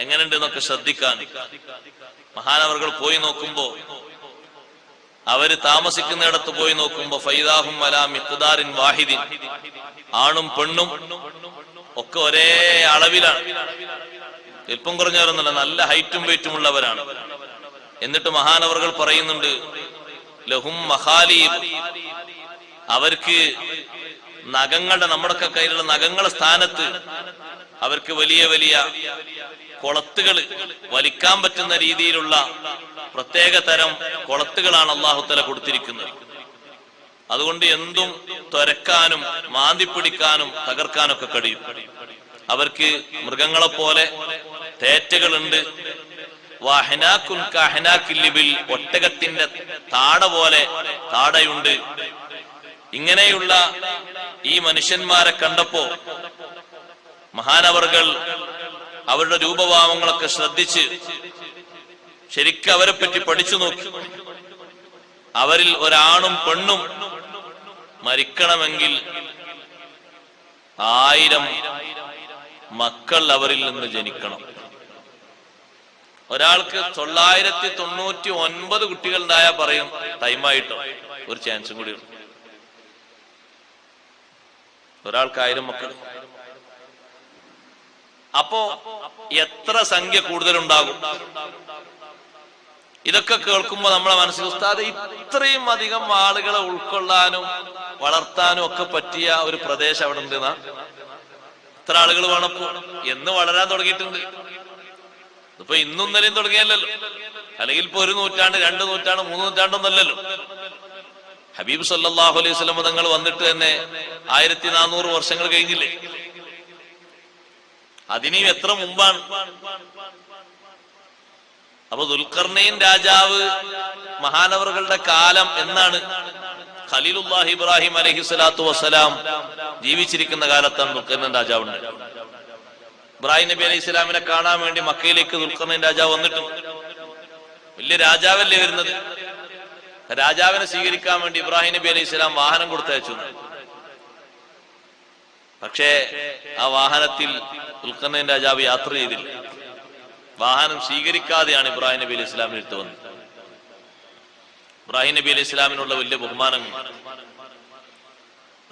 എങ്ങനെയുണ്ട് എന്നൊക്കെ ശ്രദ്ധിക്കാനും. മഹാനവറുകൾ പോയി നോക്കുമ്പോ, അവര് താമസിക്കുന്നിടത്ത് പോയി നോക്കുമ്പോ, ഫൈദാഹും അലാ മിഖ്ദാരിൻ വാഹിദിൻ, ആണും പെണ്ണും ഒക്കെ ഒരേ അളവിലാണ്. എൽപ്പം കുറഞ്ഞവരൊന്നല്ല, നല്ല ഹൈറ്റും വെയിറ്റും ഉള്ളവരാണ്. എന്നിട്ട് മഹാനവറുകൾ പറയുന്നുണ്ട്, ലഹും മഖാലീബ്, അവർക്ക് നഖങ്ങളുടെ, നമ്മുടെ കയ്യിലുള്ള നഖങ്ങളുടെ സ്ഥാനത്ത് അവർക്ക് വലിയ വലിയ കൊളത്തുകൾ, വലിക്കാൻ പറ്റുന്ന രീതിയിലുള്ള പ്രത്യേക തരം കൊളത്തുകളാണ് അല്ലാഹു തആല കൊടുത്തിരിക്കുന്നത്. അതുകൊണ്ട് എന്തും തുരക്കാനും മാന്തിപ്പിടിക്കാനും തകർക്കാനൊക്കെ കഴിയും. അവർക്ക് മൃഗങ്ങളെ പോലെ തേറ്റകളുണ്ട്. ഒട്ടകത്തിന്റെ താട പോലെ താടയുണ്ട്. ഇങ്ങനെയുള്ള ഈ മനുഷ്യന്മാരെ കണ്ടപ്പോ മഹാനവറുകൾ അവരുടെ രൂപഭാവങ്ങളൊക്കെ ശ്രദ്ധിച്ച് ശരിക്കും അവരെ പറ്റി പഠിച്ചു നോക്കി. അവരിൽ ഒരാണും പെണ്ണും മരിക്കണമെങ്കിൽ 1000 മക്കൾ അവരിൽ നിന്ന് ജനിക്കണം. ഒരാൾക്ക് 999 കുട്ടികൾ ഉണ്ടായാൽ പറയും ടൈമായിട്ടോ, ഒരു ചാൻസും കൂടി ഉണ്ട്. ഒരാൾക്ക് 1000 മക്കൾ. അപ്പോ എത്ര സംഖ്യ കൂടുതലുണ്ടാകും? ഇതൊക്കെ കേൾക്കുമ്പോ നമ്മളെ മനസ്സിൽ, ഉസ്താദ്, ഇത്രയും അധികം ആളുകളെ ഉൾക്കൊള്ളാനും വളർത്താനും ഒക്കെ പറ്റിയ ഒരു പ്രദേശം അവിടെ ഉണ്ട്. ഇത്ര ആളുകൾ വേണപ്പോ എന്ന് വളരാൻ തുടങ്ങിയിട്ടുണ്ട്. ഇപ്പൊ ഇന്നും ഇന്നലെയും തുടങ്ങിയല്ലോ, അല്ലെങ്കിൽ ഇപ്പൊ 1 നൂറ്റാണ്ട് 2 നൂറ്റാണ്ട് 3 നൂറ്റാണ്ടൊന്നല്ലല്ലോ. ഹബീബ് സല്ലല്ലാഹു അലൈഹി വസല്ലം തങ്ങൾ വന്നിട്ട് തന്നെ 1400 വർഷങ്ങൾ കഴിഞ്ഞില്ലേ? അതിനും എത്ര മുമ്പാണ്. അപ്പൊ ദുൽഖർനൈൻ രാജാവ് മഹാനവറുകളുടെ കാലം എന്നാണ്? ഖലീലുല്ലാഹി ഇബ്രാഹിം അലൈഹി സ്വലാത്തു വസ്സലാം ജീവിച്ചിരിക്കുന്ന കാലത്താണ് ദുൽഖർനൈൻ രാജാവ് ഉണ്ട്. ഇബ്രാഹിം നബി അലൈഹി സ്വലാമിനെ കാണാൻ വേണ്ടി മക്കയിലേക്ക് ദുൽഖർനൈൻ രാജാവ് വന്നിട്ടുണ്ട്. വലിയ രാജാവല്ലേ വരുന്നത്. രാജാവിനെ സ്വീകരിക്കാൻ വേണ്ടി ഇബ്രാഹിം നബി അലൈഹി സ്വലാം വാഹനം കൊടുത്തയച്ചു. പക്ഷേ ആ വാഹനത്തിൽ ദുൽഖർനൈൻ രാജാവ് യാത്ര ചെയ്തില്ല. വാഹനം സ്വീകരിക്കാതെയാണ് ഇബ്രാഹിം നബി അലൈഹി സ്വലാമിന് അടുത്ത് വന്നത്. ഇബ്രാഹിം നബി അലൈഹി സ്വലാമിനുള്ള വലിയ ബഹുമാനം.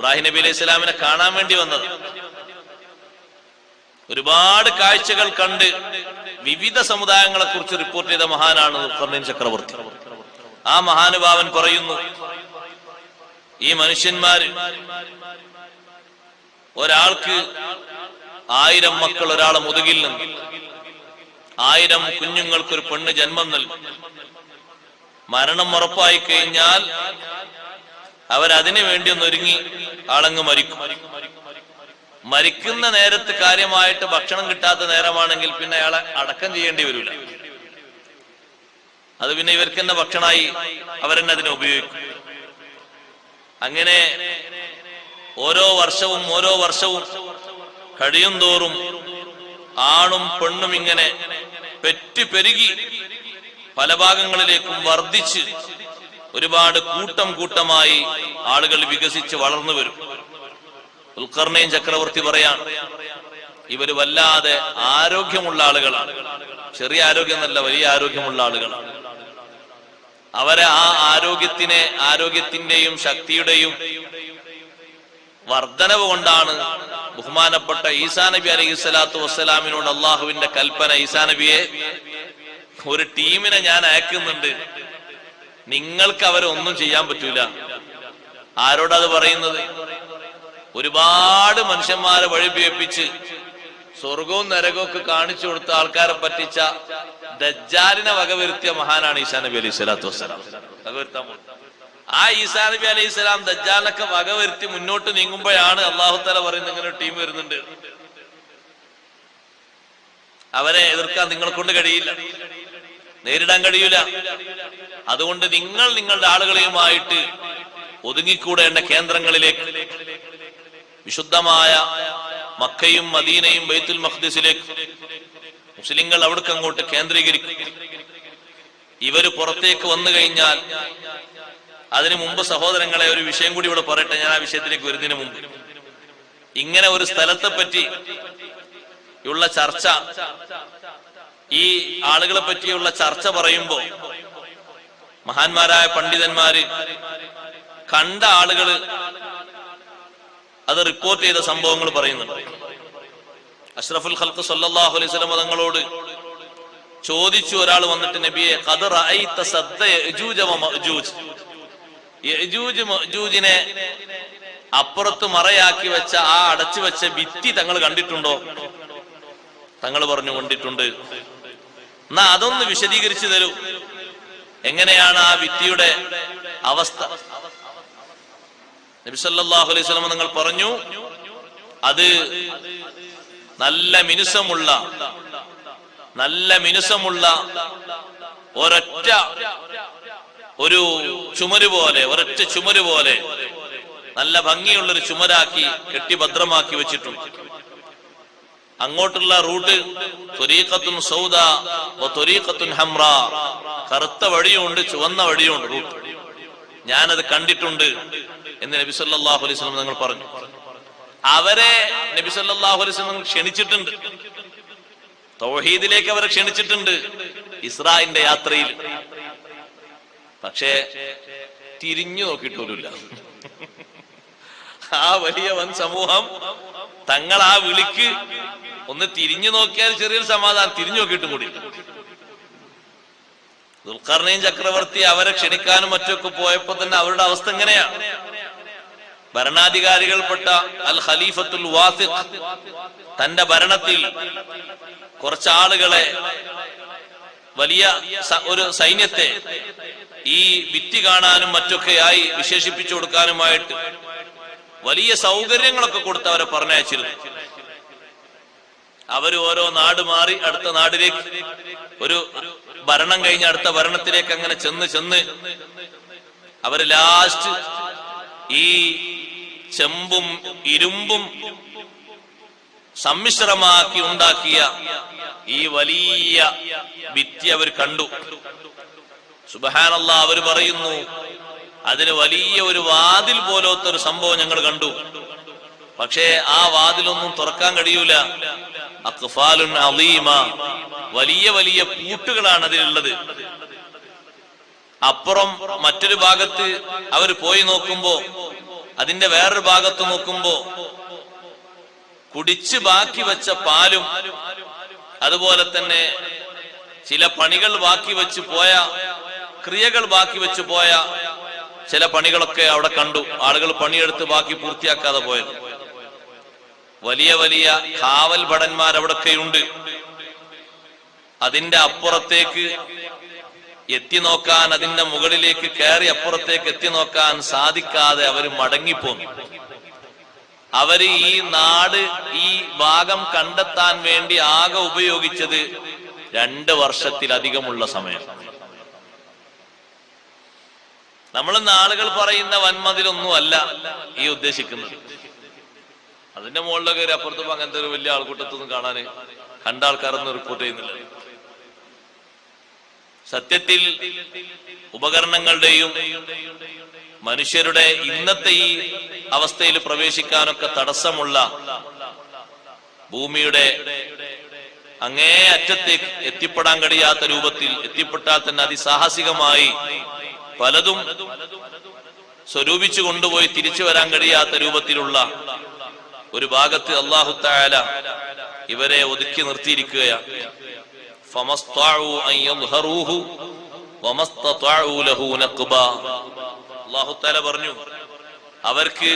ഇബ്രാഹിം നബി അലൈഹി സ്വലാമിനെ കാണാൻ വേണ്ടി വന്നത്. ഒരുപാട് കാഴ്ചകൾ കണ്ട് വിവിധ സമുദായങ്ങളെ കുറിച്ച് റിപ്പോർട്ട് ചെയ്ത മഹാനാണ് ദുൽഖർനൈൻ ചക്രവർത്തി. ആ മഹാനുഭാവൻ പറയുന്നു, ഈ മനുഷ്യന്മാര് ഒരാൾക്ക് 1000 മക്കൾ ഒരാളെ മുതുകിൽ നിന്ന്, 1000 കുഞ്ഞുങ്ങൾക്കൊരു പെണ്ണ് ജന്മം നൽകും. മരണം ഉറപ്പായി കഴിഞ്ഞാൽ അവരതിനു വേണ്ടി ഒന്നൊരുങ്ങി ആളങ്ങ് മരിക്കും. മരിക്കുന്ന നേരത്ത് കാര്യമായിട്ട് ഭക്ഷണം കിട്ടാത്ത നേരമാണെങ്കിൽ പിന്നെ അയാളെ അടക്കം ചെയ്യേണ്ടി വരില്ല. അത് പിന്നെ ഇവർക്ക് തന്നെ ഭക്ഷണമായി അവരെന്നെ അതിനെ ഉപയോഗിക്കും. അങ്ങനെ ഓരോ വർഷവും കഴിയും തോറും ആണും പെണ്ണും ഇങ്ങനെ പെരുകി പല ഭാഗങ്ങളിലേക്കും വർദ്ധിച്ച് ഒരുപാട് കൂട്ടമായി ആളുകൾ വികസിച്ച് വളർന്നു വരും. ദുൽഖർനൈൻ ചക്രവർത്തി പറയാണ്, ഇവര് വല്ലാതെ ആരോഗ്യമുള്ള ആളുകളാണ്. ചെറിയ ആരോഗ്യം എന്നല്ല, വലിയ ആരോഗ്യമുള്ള ആളുകളാണ്. അവരെ ആ ആരോഗ്യത്തിന്റെയും ശക്തിയുടെയും വർധനവ് കൊണ്ടാണ് ബഹുമാനപ്പെട്ട ഈസാ നബി അലൈഹി സ്വലാത്തു വസ്സലാമിനോട് അള്ളാഹുവിന്റെ കൽപ്പന, ഈസാ നബിയെ ഒരു ടീമിനെ ഞാൻ അയക്കുന്നുണ്ട്, നിങ്ങൾക്ക് അവരെ ഒന്നും ചെയ്യാൻ പറ്റൂല. ആരോടത് പറയുന്നത്? ഒരുപാട് മനുഷ്യന്മാരെ വഴിപിഴപ്പിച്ച് സ്വർഗവും നരകവും ഒക്കെ കാണിച്ചു കൊടുത്ത ആൾക്കാരെ പറ്റിച്ച ദജ്ജാലിനെ വകവരുത്തിയ മഹാനാണ് ഈസാ നബി അലൈഹി സ്വലാത്തു വസ്സലാം. വകവരുത്താൻ ആ ഈസാ നബി അലൈഹി സ്വലാം ദജ്ജാലിനൊക്കെ വകവരുത്തി മുന്നോട്ട് നീങ്ങുമ്പോഴാണ് അള്ളാഹു തആല പറയുന്നത്, ഇങ്ങനെ ഒരു ടീം വരുന്നുണ്ട്, അവരെ എതിർക്കാൻ നിങ്ങളെ കൊണ്ട് കഴിയില്ല, നേരിടാൻ കഴിയൂല. അതുകൊണ്ട് നിങ്ങൾ നിങ്ങളുടെ ആളുകളെയുമായിട്ട് ഒതുങ്ങിക്കൂടേണ്ട കേന്ദ്രങ്ങളിലേക്ക്, വിശുദ്ധമായ മക്കയും മദീനയും ബൈത്തുൽ മഖ്ദിസിലേക്ക് മുസ്ലിങ്ങൾ അവിടേക്ക് അങ്ങോട്ട് കേന്ദ്രീകരിക്കും. ഇവര് പുറത്തേക്ക് വന്നു കഴിഞ്ഞാൽ, അതിനു മുമ്പ് സഹോദരങ്ങളെ ഒരു വിഷയം കൂടി ഇവിടെ പറയട്ടെ, ഞാൻ ആ വിഷയത്തിലേക്ക് വരുന്നതിന് മുമ്പ്. ഇങ്ങനെ ഒരു സ്ഥലത്തെ പറ്റി ഉള്ള ചർച്ച, ഈ ആളുകളെ പറ്റിയുള്ള ചർച്ച പറയുമ്പോ മഹാന്മാരായ പണ്ഡിതന്മാര് കണ്ട ആളുകള് അത് റിപ്പോർട്ട് ചെയ്ത സംഭവങ്ങൾ പറയുന്നുണ്ട്. അഷ്റഫുൽ ഖൽഖ് സല്ലല്ലാഹു അലൈഹി വസല്ലം തങ്ങളോട് ചോദിച്ചു ഒരാൾ വന്നിട്ട്, നബിയെ ഖദ് റഅയ്ത സദ്ദ യഅജൂജ വമഅജൂജ്, യഅജൂജ് മഅജൂജിനെ അപ്പുറത്ത് മറയാക്കി വെച്ച ആ അടച്ചു വെച്ച ഭിത്തി തങ്ങൾ കണ്ടിട്ടുണ്ടോ? തങ്ങൾ പറഞ്ഞു, കണ്ടിട്ടുണ്ട്. എന്നാ അതൊന്ന് വിശദീകരിച്ചു തരൂ, എങ്ങനെയാണ് ആ ഭിത്തിയുടെ അവസ്ഥ? നബി സല്ലല്ലാഹു അലൈഹി വസല്ലം തങ്ങൾ പറഞ്ഞു, അത് നല്ല മിനുസമുള്ള ഒരൊറ്റ ചുമര് പോലെ നല്ല ഭംഗിയുള്ളൊരു ചുമരാക്കി കെട്ടി ഭദ്രമാക്കി വെച്ചിട്ടുണ്ട്. അങ്ങോട്ടുള്ള റൂട്ട് ത്വരീഖത്തുൻ സൗദാ വ ത്വരീഖത്തുൻ ഹംറാ, കറുത്ത വഴിയുണ്ട് ചുവന്ന വഴിയുണ്ട് റൂട്ട്. ഞാനത് കണ്ടിട്ടുണ്ട് എന്ന് നബി സല്ലല്ലാഹു അലൈഹി വസല്ലം തങ്ങൾ പറഞ്ഞു. അവരെ നബി സല്ലല്ലാഹു അലൈഹി വസല്ലം ക്ഷണിച്ചിട്ടുണ്ട്, തൗഹീദിലേക്ക് അവരെ ക്ഷണിച്ചിട്ടുണ്ട് ഇസ്രായിന്റെ യാത്രയിൽ. പക്ഷേ തിരിഞ്ഞു നോക്കിയിട്ടില്ല. ആ വലിയ വൻ സമൂഹം തങ്ങൾ ആ വിളിക്ക് ഒന്ന് തിരിഞ്ഞു നോക്കിയാൽ ചെറിയൊരു സമാധാനം, തിരിഞ്ഞു നോക്കിയിട്ടും കൂടി. ദുൽഖർനൈൻ ചക്രവർത്തി അവരെ ക്ഷണിക്കാനും മറ്റൊക്കെ പോയപ്പോ തന്നെ അവരുടെ അവസ്ഥ എങ്ങനെയാണ്? ഭരണാധികാരികൾപ്പെട്ട അൽ ഖലീഫത്തുൽ വാസിഖ് തന്റെ ഭരണത്തിൽ കുറച്ചാളുകളെ, വലിയ ഒരു സൈന്യത്തെ ഈ ഭിത്തി കാണാനും മറ്റൊക്കെയായി വിശേഷിപ്പിച്ചു കൊടുക്കാനുമായിട്ട് വലിയ സൗകര്യങ്ങളൊക്കെ കൊടുത്ത് അവരെ പറഞ്ഞയച്ചിരുന്നു. അവര് ഓരോ നാട് മാറി അടുത്ത നാടിലേക്ക്, ഒരു ഭരണം കഴിഞ്ഞ് അടുത്ത ഭരണത്തിലേക്ക് അങ്ങനെ ചെന്ന് അവര് ലാസ്റ്റ് ഈ ചെമ്പും ഇരുമ്പും സമ്മിശ്രമാക്കി ഉണ്ടാക്കിയ ഈ വലിയ ഭിത്തി അവർ കണ്ടു. സുബ്ഹാനല്ലാഹ്, അവർ പറയുന്നു, അതിന് വലിയ ഒരു വാതിൽ പോലത്തെ ഒരു സംഭവം ഞങ്ങൾ കണ്ടു. പക്ഷേ ആ വാതിലൊന്നും തുറക്കാൻ കഴിയൂല. അഖ്ഫാലുൻ അളീമ, വലിയ വലിയ പൂട്ടുകളാണ് അതിലുള്ളത്. അപ്പുറം മറ്റൊരു ഭാഗത്ത് അവർ പോയി നോക്കുമ്പോ അതിന്റെ വേറൊരു ഭാഗത്ത് നോക്കുമ്പോ കുടിച്ച് ബാക്കി വെച്ച പാലും അതുപോലെ തന്നെ ചില പണികൾ ബാക്കി വെച്ച് പോയ, ക്രിയകൾ ബാക്കി വെച്ച് പോയ ചില പണികളൊക്കെ അവിടെ കണ്ടു. ആളുകൾ പണിയെടുത്ത് ബാക്കി പൂർത്തിയാക്കാതെ പോയത്. വലിയ വലിയ കാവൽ ഭടന്മാർ അവിടൊക്കെയുണ്ട്. അതിന്റെ അപ്പുറത്തേക്ക് എത്തി നോക്കാൻ, അതിന്റെ മുകളിലേക്ക് കയറി അപ്പുറത്തേക്ക് എത്തി നോക്കാൻ സാധിക്കാതെ അവർ മടങ്ങിപ്പോന്നു. അവര് ഈ നാട്, ഈ ഭാഗം കണ്ടെത്താൻ വേണ്ടി ആകെ ഉപയോഗിച്ചത് 2 വർഷത്തിലധികമുള്ള സമയം. നമ്മൾ ആളുകൾ പറയുന്ന വൻമതിലൊന്നും അല്ല ഈ ഉദ്ദേശിക്കുന്നത്. അതിന്റെ മുകളിലൊക്കെ ഒരു അപ്പുറത്തും അങ്ങനത്തെ ഒരു വലിയ ആൾക്കൂട്ടത്തൊന്നും കാണാന് കണ്ട ആൾക്കാരൊന്നും റിപ്പോർട്ട് ചെയ്യുന്നില്ല. സത്യത്തിൽ ഉപകരണങ്ങളുടെയും മനുഷ്യരുടെ ഇന്നത്തെ ഈ അവസ്ഥയിൽ പ്രവേശിക്കാനൊക്കെ തടസ്സമുള്ള ഭൂമിയുടെ അങ്ങേ അറ്റത്തേക്ക് എത്തിപ്പെടാൻ കഴിയാത്ത രൂപത്തിൽ, എത്തിപ്പെട്ടാൽ തന്നെ അതിസാഹസികമായി പലതും സ്വരൂപിച്ചു കൊണ്ടുപോയി തിരിച്ചു വരാൻ കഴിയാത്ത രൂപത്തിലുള്ള ഒരു ഭാഗത്ത് അല്ലാഹു തആല ഇവരെ ഒതുക്കി നിർത്തിയിരിക്കുകയാണ്. അല്ലാഹു തആല പറഞ്ഞു, അവർക്ക്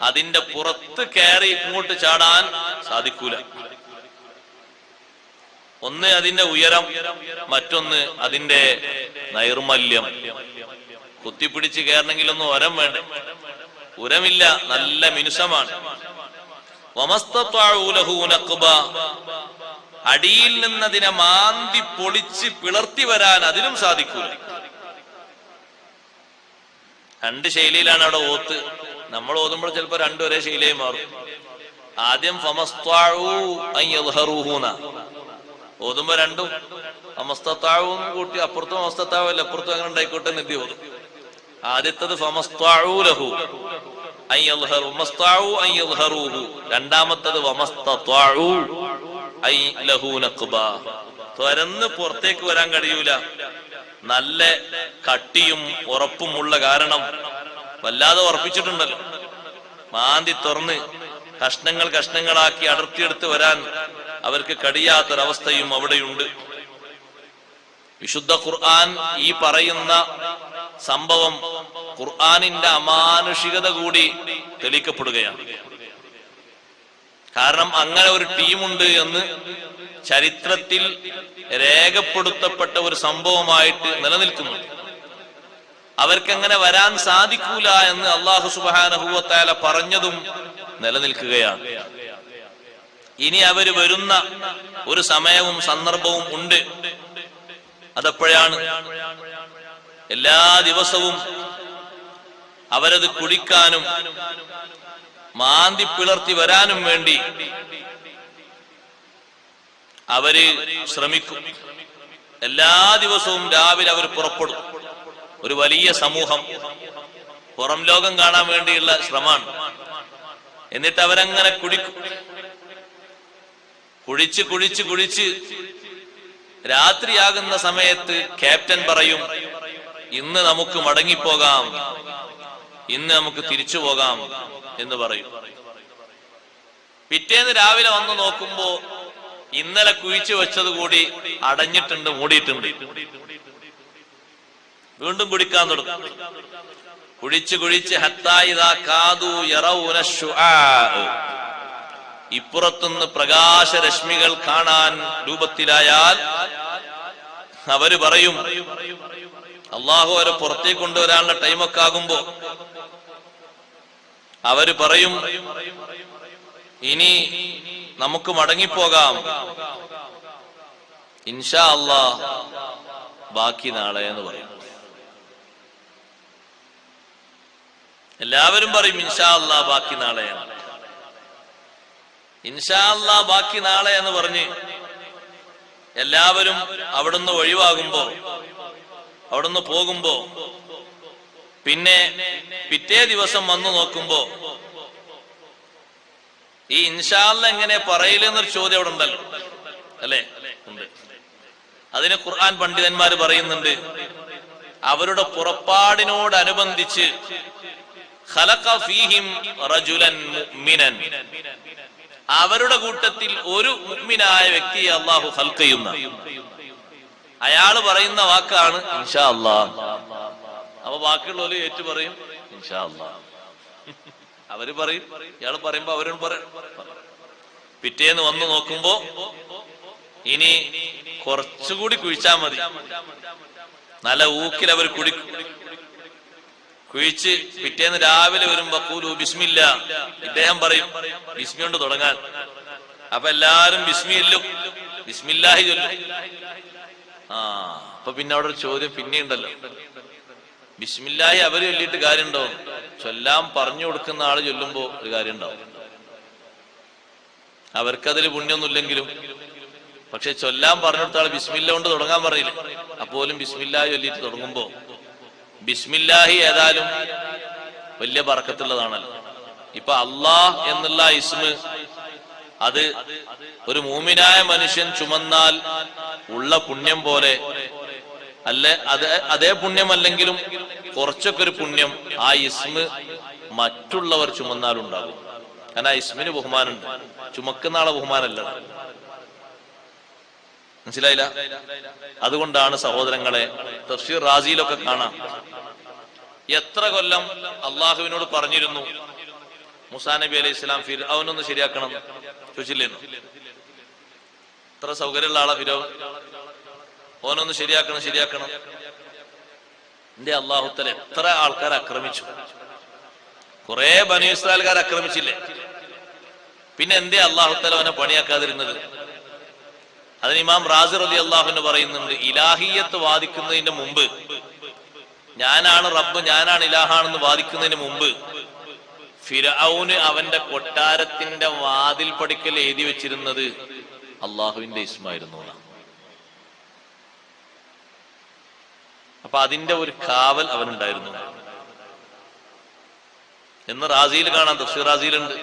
അതിന്റെ പുറത്ത് കയറി ഇങ്ങോട്ട് ചാടാൻ സാധിക്കൂല. ഒന്ന് അതിന്റെ ഉയരം, മറ്റൊന്ന് അതിന്റെ നൈർമല്യം. കുത്തിപ്പിടിച്ച് കയറണമെങ്കിലൊന്നും ഉരം വേണ്ട, ഉരമില്ല, നല്ല മിനുസമാണ്. അടിയിൽ നിന്നതിനെ മാന്തി പൊളിച്ച് പിളർത്തി വരാൻ അതിനും സാധിക്കൂല. 2 ശൈലിയിലാണ് അവിടെ ഓത്ത്. നമ്മൾ ഓതുമ്പോൾ ചിലപ്പോ 2 ഒരേ ശൈലിയായി മാറും. ആദ്യം ഓതുമ്പോ 2ഉം ഫമസ്തതാഉം കൂട്ടി അപ്പുറത്തും ഫമസ്തതാഉ അല്ല അപ്പുറത്തും അങ്ങനെ ഉണ്ടായിക്കോട്ടെ എന്ന് ഓതും. ആദ്യത്തത് ഫമസ്തതാഉ ലഹു അൻ യൽഹറു മസ്തതാഉ അൻ യൽഹറുഹു. രണ്ടാമത്തത് വമസ്തതാഉ അൻ ലഹു നഖബ. തുരന്ന് പുറത്തേക്ക് വരാൻ കഴിയൂല. നല്ല കട്ടിയും ഉറപ്പുമുള്ള കാരണം വല്ലാതെ ഉറപ്പിച്ചിട്ടുണ്ടല്ലോ. മാന്തി തുറന്ന് കഷ്ണങ്ങൾ കഷ്ണങ്ങളാക്കി അടർത്തിയെടുത്ത് വരാൻ അവർക്ക് കഴിയാത്തൊരവസ്ഥയും അവിടെയുണ്ട്. വിശുദ്ധ ഖുർആൻ ഈ പറയുന്ന സംഭവം ഖുർആനിന്റെ അമാനുഷികത കൂടി തെളിയിക്കപ്പെടുകയാണ്. കാരണം അങ്ങനെ ഒരു ടീമുണ്ട് എന്ന് ചരിത്രത്തിൽ രേഖപ്പെടുത്തപ്പെട്ട ഒരു സംഭവമായിട്ട് നിലനിൽക്കുന്നു. അവർക്കങ്ങനെ വരാൻ സാധിക്കൂല എന്ന് അല്ലാഹു സുബ്ഹാനഹു വ തആല പറഞ്ഞതും നിലനിൽക്കുകയാണ്. ഇനി അവര് വരുന്ന ഒരു സമയവും സന്ദർഭവും ഉണ്ട്. അതെപ്പോഴാണ്? എല്ലാ ദിവസവും അവരത് കുടിക്കാനും മാന്തി പിളർത്തി വരാനും വേണ്ടി അവര് ശ്രമിക്കും. എല്ലാ ദിവസവും രാവിലെ അവർ പുറപ്പെടും. ഒരു വലിയ സമൂഹം പുറം ലോകം കാണാൻ വേണ്ടിയുള്ള ശ്രമമാണ്. എന്നിട്ട് അവരങ്ങനെ കുടിക്കും. കുഴിച്ച് കുഴിച്ച് കുഴിച്ച് രാത്രിയാകുന്ന സമയത്ത് ക്യാപ്റ്റൻ പറയും, ഇന്ന് നമുക്ക് മടങ്ങിപ്പോകാം, ഇന്ന് നമുക്ക് തിരിച്ചു പോകാം എന്ന് പറയും. പിറ്റേന്ന് രാവിലെ വന്ന് നോക്കുമ്പോ ഇന്നലെ കുഴിച്ചു വെച്ചത് കൂടി അടഞ്ഞിട്ടുണ്ട്, മൂടിയിട്ടുണ്ട്. വീണ്ടും കുടിക്കാൻ തുടങ്ങും. കുഴിച്ച് കുഴിച്ച് ഹത്തായിദാ കാദു യറൗന ശുആ, ഇപ്പുറത്തുനിന്ന് പ്രകാശരശ്മികൾ കാണാൻ രൂപത്തിലായാൽ അവര് പറയും, അള്ളാഹു അവരെ പുറത്തേക്ക് കൊണ്ടുവരാനുള്ള ടൈമൊക്കെ ആകുമ്പോ അവര് പറയും, ഇനി നമുക്ക് മടങ്ങിപ്പോകാം, ഇൻഷാ അല്ലാഹ് ബാക്കി നാളെ എന്ന് പറയും. എല്ലാവരും പറയും ഇൻഷാ അല്ലാഹ് ബാക്കി നാളെയാണ്. ഇൻഷാ അല്ലാഹ് ബാക്കി നാളെ എന്ന് പറഞ്ഞ് എല്ലാവരും അവിടുന്ന് ഒഴിവാകുമ്പോ, അവിടുന്ന് പോകുമ്പോ, പിന്നെ പിറ്റേ ദിവസം വന്നു നോക്കുമ്പോ ഈ ഇൻഷാ അല്ലാഹ് എങ്ങനെ പറയില്ലെന്നൊരു ചോദ്യം അവിടെ ഉണ്ടല്ലോ, അല്ലേ? ഉണ്ട്. അതിന് ഖുർആൻ പണ്ഡിതന്മാര് പറയുന്നുണ്ട്, അവരുടെ പുറപ്പാടിനോടനുബന്ധിച്ച് ഖലഖ ഫീഹിം റജുലൻ മുഅ്മിനൻ, അവരുടെ കൂട്ടത്തിൽ ഒരു മുഅ്മിനായ വ്യക്തിയെ അല്ലാഹു ഖൽഖ് ചെയ്യുന്ന, അയാൾ പറയുന്ന വാക്കാണ് ഇൻഷാ അല്ലാഹ്. അപ്പൊ ബാക്കിയുള്ളവര് ഏറ്റു പറയും ഇൻഷാ അല്ലാഹ്. അവര് പറയും, ഇയാൾ പറയുമ്പോ അവരും പറയും. പിറ്റേന്ന് വന്നു നോക്കുമ്പോ ഇനി കുറച്ചുകൂടി കുഴിച്ചാ മതി, നല്ല ഊക്കിൽ അവർ കുടിക്കും. കുഴിച്ച് പിറ്റേന്ന് രാവിലെ വരുമ്പോ ഖൂലു ബിസ്മില്ലാ, ഇദ്ദേഹം പറയും ബിസ്മി കൊണ്ട് തുടങ്ങാൻ. അപ്പൊ എല്ലാരും ബിസ്മി ചൊല്ലും, ബിസ്മില്ലാഹി ചൊല്ലും. അപ്പൊ പിന്നെ അവിടെ ഒരു ചോദ്യം പിന്നെയുണ്ടല്ലോ, ബിസ്മില്ലാഹി അവര് ചൊല്ലിയിട്ട് കാര്യമുണ്ടോ? ചൊല്ലാൻ പറഞ്ഞു കൊടുക്കുന്ന ആള് ചൊല്ലുമ്പോ ഒരു കാര്യം ഉണ്ടാവും. അവർക്കതിൽ പുണ്യൊന്നുമില്ലെങ്കിലും, പക്ഷെ ചൊല്ലാൻ പറഞ്ഞു കൊടുത്ത ആള് ബിസ്മില്ല കൊണ്ട് തുടങ്ങാൻ പറയില്ല. അപ്പോലും ബിസ്മില്ലാഹി ചൊല്ലിയിട്ട് തുടങ്ങുമ്പോ, ബിസ്മില്ലാഹി ഏതായാലും വലിയ ബറക്കത്തുള്ളതാണല്ലോ. ഇപ്പൊ അള്ളാഹ് എന്നുള്ള ഇസ്മ് അത് ഒരു മൂമിനായ മനുഷ്യൻ ചുമന്നാൽ ഉള്ള പുണ്യം പോലെ അല്ലെ, അതേ പുണ്യമല്ലെങ്കിലും കുറച്ചൊക്കെ ഒരു പുണ്യം ആ ഇസ്മ് മറ്റുള്ളവർ ചുമന്നാലുണ്ടാകും. കാരണം ആ ഇസ്മിന് ബഹുമാനുണ്ട്, ചുമക്കുന്ന ആളെ ബഹുമാനല്ല. മനസ്സിലായില്ല? അതുകൊണ്ടാണ് സഹോദരങ്ങളെ തഫ്സീർ റാസിയിലൊക്കെ കാണാം, എത്ര കൊല്ലം അള്ളാഹുവിനോട് പറഞ്ഞിരുന്നു മൂസാ നബി അലൈഹി ഇസ്ലാം ഫിർഔനൊന്ന് ശരിയാക്കണം ചോദിച്ചില്ലേന്നു? എത്ര സൗകര്യമുള്ള ആളാ ഫിർഔൻ, ഓനൊന്ന് ശരിയാക്കണം. എന്റെ അള്ളാഹു തആല എത്ര ആൾക്കാരെ ആക്രമിച്ചു, കുറെ ബനീ ഇസ്രായേൽക്കാരെ ആക്രമിച്ചില്ലേ? പിന്നെ എന്തേ അള്ളാഹു തആല അവനെ പണിയാക്കാതിരുന്നത്? അതിന് ഇമാം റാസി റളിയല്ലാഹു അൻഹു പറയുന്നുണ്ട്, ഇലാഹിയത്ത് വാദിക്കുന്നതിന്റെ മുമ്പ്, ഞാനാണ് റബ്ബ്, ഞാനാണ് ഇലാഹാണെന്ന് വാദിക്കുന്നതിന് മുമ്പ് ഫിർഔന് അവന്റെ കൊട്ടാരത്തിന്റെ വാതിൽ പടിക്കൽ എഴുതി വെച്ചിരുന്നത് അള്ളാഹുവിന്റെ ഇസ്മായിരുന്നു. അപ്പൊ അതിന്റെ ഒരു കാവൽ അവനുണ്ടായിരുന്നു എന്ന് റാസിയിൽ കാണാം, തഫ്സീർ റാസിയിലുണ്ട്.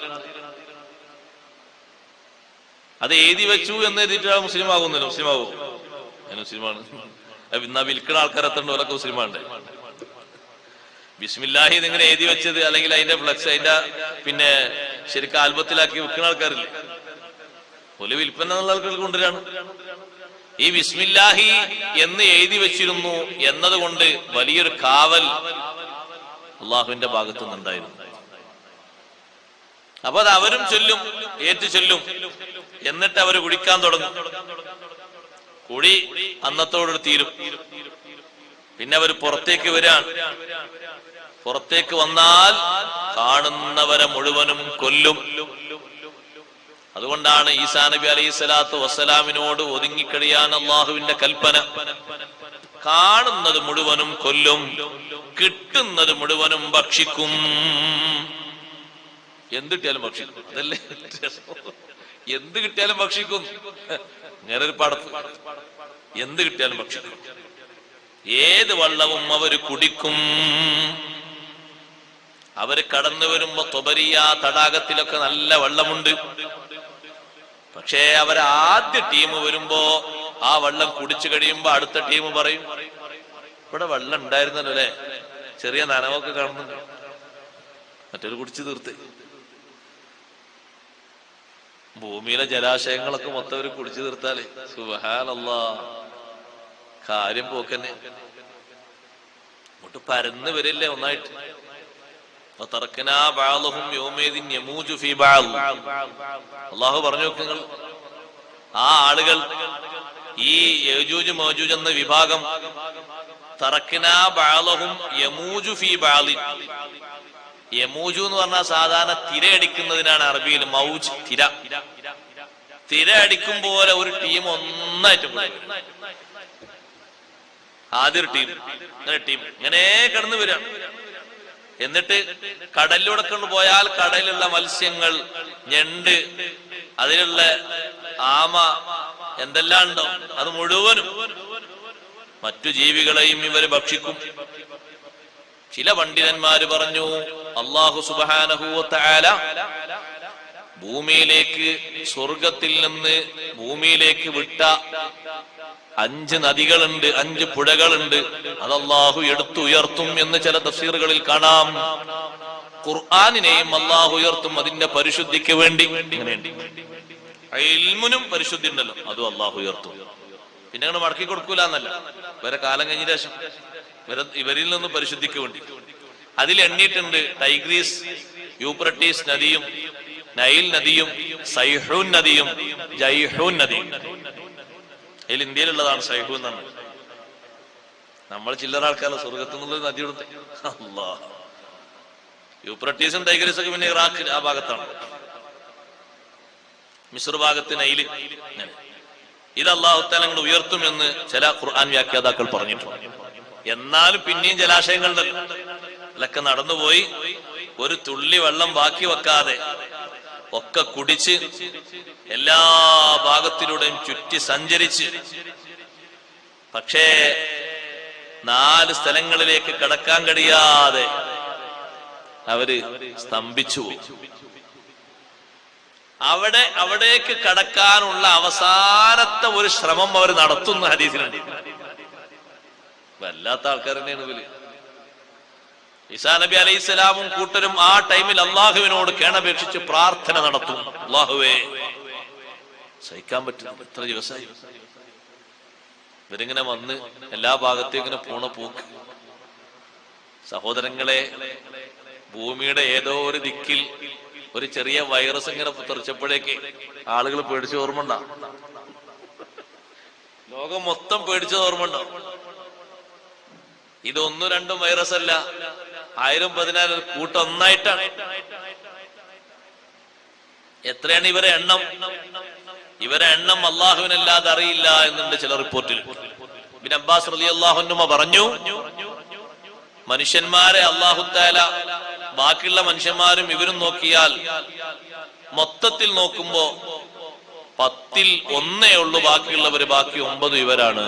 അത് എഴുതി വെച്ചു എന്ന് എഴുതിയിട്ട് മുസ്ലിം ആകുന്നില്ല. മുസ്ലിം ആകും, മുസ്ലിമാണ്. എന്നാ വിൽക്കുന്ന ആൾക്കാരെത്തണ്ട്, ഓരൊക്കെ മുസ്ലിമാണ്ട്. ബിസ്മില്ലാഹി ഇങ്ങനെ എഴുതി വെച്ചത്, അല്ലെങ്കിൽ അതിന്റെ ഫ്ലക്സ്, അതിന്റെ പിന്നെ ശരിക്കും ആൽബത്തിലാക്കി വിൽക്കുന്ന ആൾക്കാരില്ലേ, ഒരു വിൽപ്പന എന്നുള്ള ആൾക്കാർക്ക് കൊണ്ടുവരാണ്. ഈ ബിസ്മില്ലാഹി എന്ന് എഴുതി വെച്ചിരുന്നു എന്നതുകൊണ്ട് വലിയൊരു കാവൽ അള്ളാഹുവിന്റെ ഭാഗത്തു നിന്നുണ്ടായിരുന്നു. അപ്പൊ അത് അവരും ചൊല്ലും, ഏറ്റു ചൊല്ലും. എന്നിട്ട് അവര് കുടിക്കാൻ തുടങ്ങും. കുടി അന്നത്തോട് തീരും. പിന്നെ അവർ പുറത്തേക്ക് വരാൻ. പുറത്തേക്ക് വന്നാൽ കാണുന്നവരെ മുഴുവനും കൊല്ലും. അതുകൊണ്ടാണ് ഈസാ നബി അലൈഹി സ്വലാത്തു വസ്സലാമിനോട് ഒതുങ്ങിക്കഴിയാൻ അള്ളാഹുവിന്റെ കൽപ്പന. കാണുന്നത് മുഴുവനും കൊല്ലും, കിട്ടുന്നത് മുഴുവനും ഭക്ഷിക്കും. എന്ത് കിട്ടിയാലും ഭക്ഷിക്കും, അതല്ലേ എന്ത് കിട്ടിയാലും ഭക്ഷിക്കും. അങ്ങനെ ഒരു പടത്ത്, എന്ത് കിട്ടിയാലും ഭക്ഷിക്കും. ഏത് വെള്ളവും അവര് കുടിക്കും. അവര് കടന്നു വരുമ്പോ തൊബരിയ തടാകത്തിലൊക്കെ നല്ല വെള്ളമുണ്ട്. പക്ഷേ അവരാദ്യ ടീം വരുമ്പോ ആ വെള്ളം കുടിച്ചു കഴിയുമ്പോ അടുത്ത ടീം പറയും, ഇവിടെ വെള്ളം ഉണ്ടായിരുന്നല്ലോ അല്ലെ, ചെറിയ നനവൊക്കെ കാണുന്നുണ്ട്, മറ്റൊരു കുടിച്ചു തീർത്ത്. ഭൂമിയിലെ ജലാശയങ്ങളൊക്കെ മൊത്തം ഒരു കുടിച്ചു തീർത്താലേ സുബ്ഹാനല്ലാഹ്, കാര്യം പോക്കന്നെ. അങ്ങോട്ട് പരന്ന് വരില്ലേ ഒന്നായിട്ട്. അള്ളാഹു പറഞ്ഞു നോക്കുക, ആ ആളുകൾ, ഈ യജൂജ് മഅജൂജ് എന്ന വിഭാഗം, തറക്കിനാ ബഅലഹും യമൂജു ഫീ ബഅലിൻ. യമൂജു എന്ന് പറഞ്ഞാൽ സാധാരണ തിരയടിക്കുന്നതിനാണ് അറബിയിൽ മൗജ്, തിര അടിക്കും പോലെ ഒരു ടീം ഒന്നായിട്ട് ആദ്യ ടീം ഇങ്ങനെ കടന്നു വരിക. എന്നിട്ട് കടലിലൂടെ കൊണ്ടുപോയാൽ കടലിലുള്ള മത്സ്യങ്ങൾ, ഞണ്ട്, അതിലുള്ള ആമ, എന്തെല്ലാം ഉണ്ടോ അത് മുഴുവനും മറ്റു ജീവികളെയും ഇവര് ഭക്ഷിക്കും. ചില പണ്ഡിതന്മാര് പറഞ്ഞു, അല്ലാഹു സുബ്ഹാനഹു വ തആല ഭൂമിയിലേക്ക്, സ്വർഗത്തിൽ നിന്ന് ഭൂമിയിലേക്ക് വിട്ട 5 നദികളുണ്ട്, 5 പുഴകളുണ്ട്. അത് അല്ലാഹു എടുത്തുയർത്തും എന്ന് ചില തഫ്സീറുകളിൽ കാണാം. ഖുർആനിനെയും അള്ളാഹു ഉയർത്തും അതിന്റെ പരിശുദ്ധിക്ക് വേണ്ടി. ഇൽമിനും പരിശുദ്ധി ഉണ്ടല്ലോ, അതും അള്ളാഹു ഉയർത്തും. പിന്നെ അങ്ങനെ മടക്കി കൊടുക്കൂല എന്നല്ല, വേറെ കാലം കഴിഞ്ഞ ശേഷം ഇവരിൽ നിന്നും പരിശുദ്ധിക്ക് വേണ്ടി. അതിൽ എണ്ണിയിട്ടുണ്ട് ടൈഗ്രീസ്, യൂപ്രട്ടീസ് നദിയും, നൈൽ നദിയും, സൈഹൂൻ നദിയും, ജൈഹൂൻ നദിയും. അതിൽ ഇന്ത്യയിലുള്ളതാണ് സൈഹൂൻ എന്നാണ്. നമ്മൾ ചില്ലറ ആൾക്കാരല്ല, സ്വർഗത്തു നിന്നുള്ള നദിയുടെ അല്ലാഹ്. യൂപ്രട്ടീസും ടൈഗ്രീസും ഒക്കെ പിന്നെ ഇറാഖ് ആ ഭാഗത്താണ്, മിസ്ർ ഭാഗത്ത് നൈല്. ഇത് അല്ലാഹു തആല അങ്ങോട്ട് ഉയർത്തുമെന്ന് ചില ഖുർആൻ വ്യാഖ്യാതാക്കൾ പറഞ്ഞിട്ടുണ്ട്. എന്നാലും പിന്നെയും ജലാശയങ്ങളുണ്ടല്ലോ, അതിലൊക്കെ നടന്നുപോയി ഒരു തുള്ളി വെള്ളം ബാക്കി വെക്കാതെ ഒക്കെ കുടിച്ച് എല്ലാ ഭാഗത്തിലൂടെയും ചുറ്റി സഞ്ചരിച്ച്, പക്ഷേ 4 സ്ഥലങ്ങളിലേക്ക് കടക്കാൻ കഴിയാതെ അവര് സ്തംഭിച്ചു. അവിടേക്ക് കടക്കാനുള്ള അവസാനത്തെ ഒരു ശ്രമം അവർ നടത്തുന്ന ഹദീസിലുണ്ട്. വല്ലാത്ത ആൾക്കാർ തന്നെയാണ് ഇവര്. ഈസാ നബി അലൈഹിസ്സലാമും കൂട്ടരും ആ ടൈമിൽ അള്ളാഹുവിനോട് കേണപേക്ഷിച്ച് പ്രാർത്ഥന നടത്തും. അള്ളാഹുവേ, സഹിക്കാൻ പറ്റും, എത്ര ദിവസമായി ഇവരിങ്ങനെ വന്ന് എല്ലാ ഭാഗത്തും ഇങ്ങനെ പോണ പോക്ക്. സഹോദരങ്ങളെ, ഭൂമിയുടെ ഏതോ ഒരു ദിക്കിൽ ഒരു ചെറിയ വൈറസ് ഇങ്ങനെ തെറിച്ചപ്പോഴേക്ക് ആളുകൾ പേടിച്ച ഓർമ്മണ്ടോ? ലോകം മൊത്തം പേടിച്ചത് ഓർമ്മണ്ടോ? ഇത് 1-2 വൈറസ് അല്ല, 1000-14 കൂട്ടം ഒന്നായിട്ടാണ്. എത്രയാണ് ഇവരെ എണ്ണം? ഇവരെ എണ്ണം അള്ളാഹുവിനല്ലാതെ അറിയില്ല എന്നുണ്ട് ചില റിപ്പോർട്ടിൽ. ഇബ്നു അബ്ബാസ് റളിയല്ലാഹു അൻഹു പറഞ്ഞു, മനുഷ്യന്മാരെ അല്ലാഹു തആല ബാക്കിയുള്ള മനുഷ്യന്മാരും ഇവരും നോക്കിയാൽ മൊത്തത്തിൽ നോക്കുമ്പോ 10ൽ 1 ഉള്ളൂ ബാക്കിയുള്ളവര്, ബാക്കി 9 ഇവരാണ്.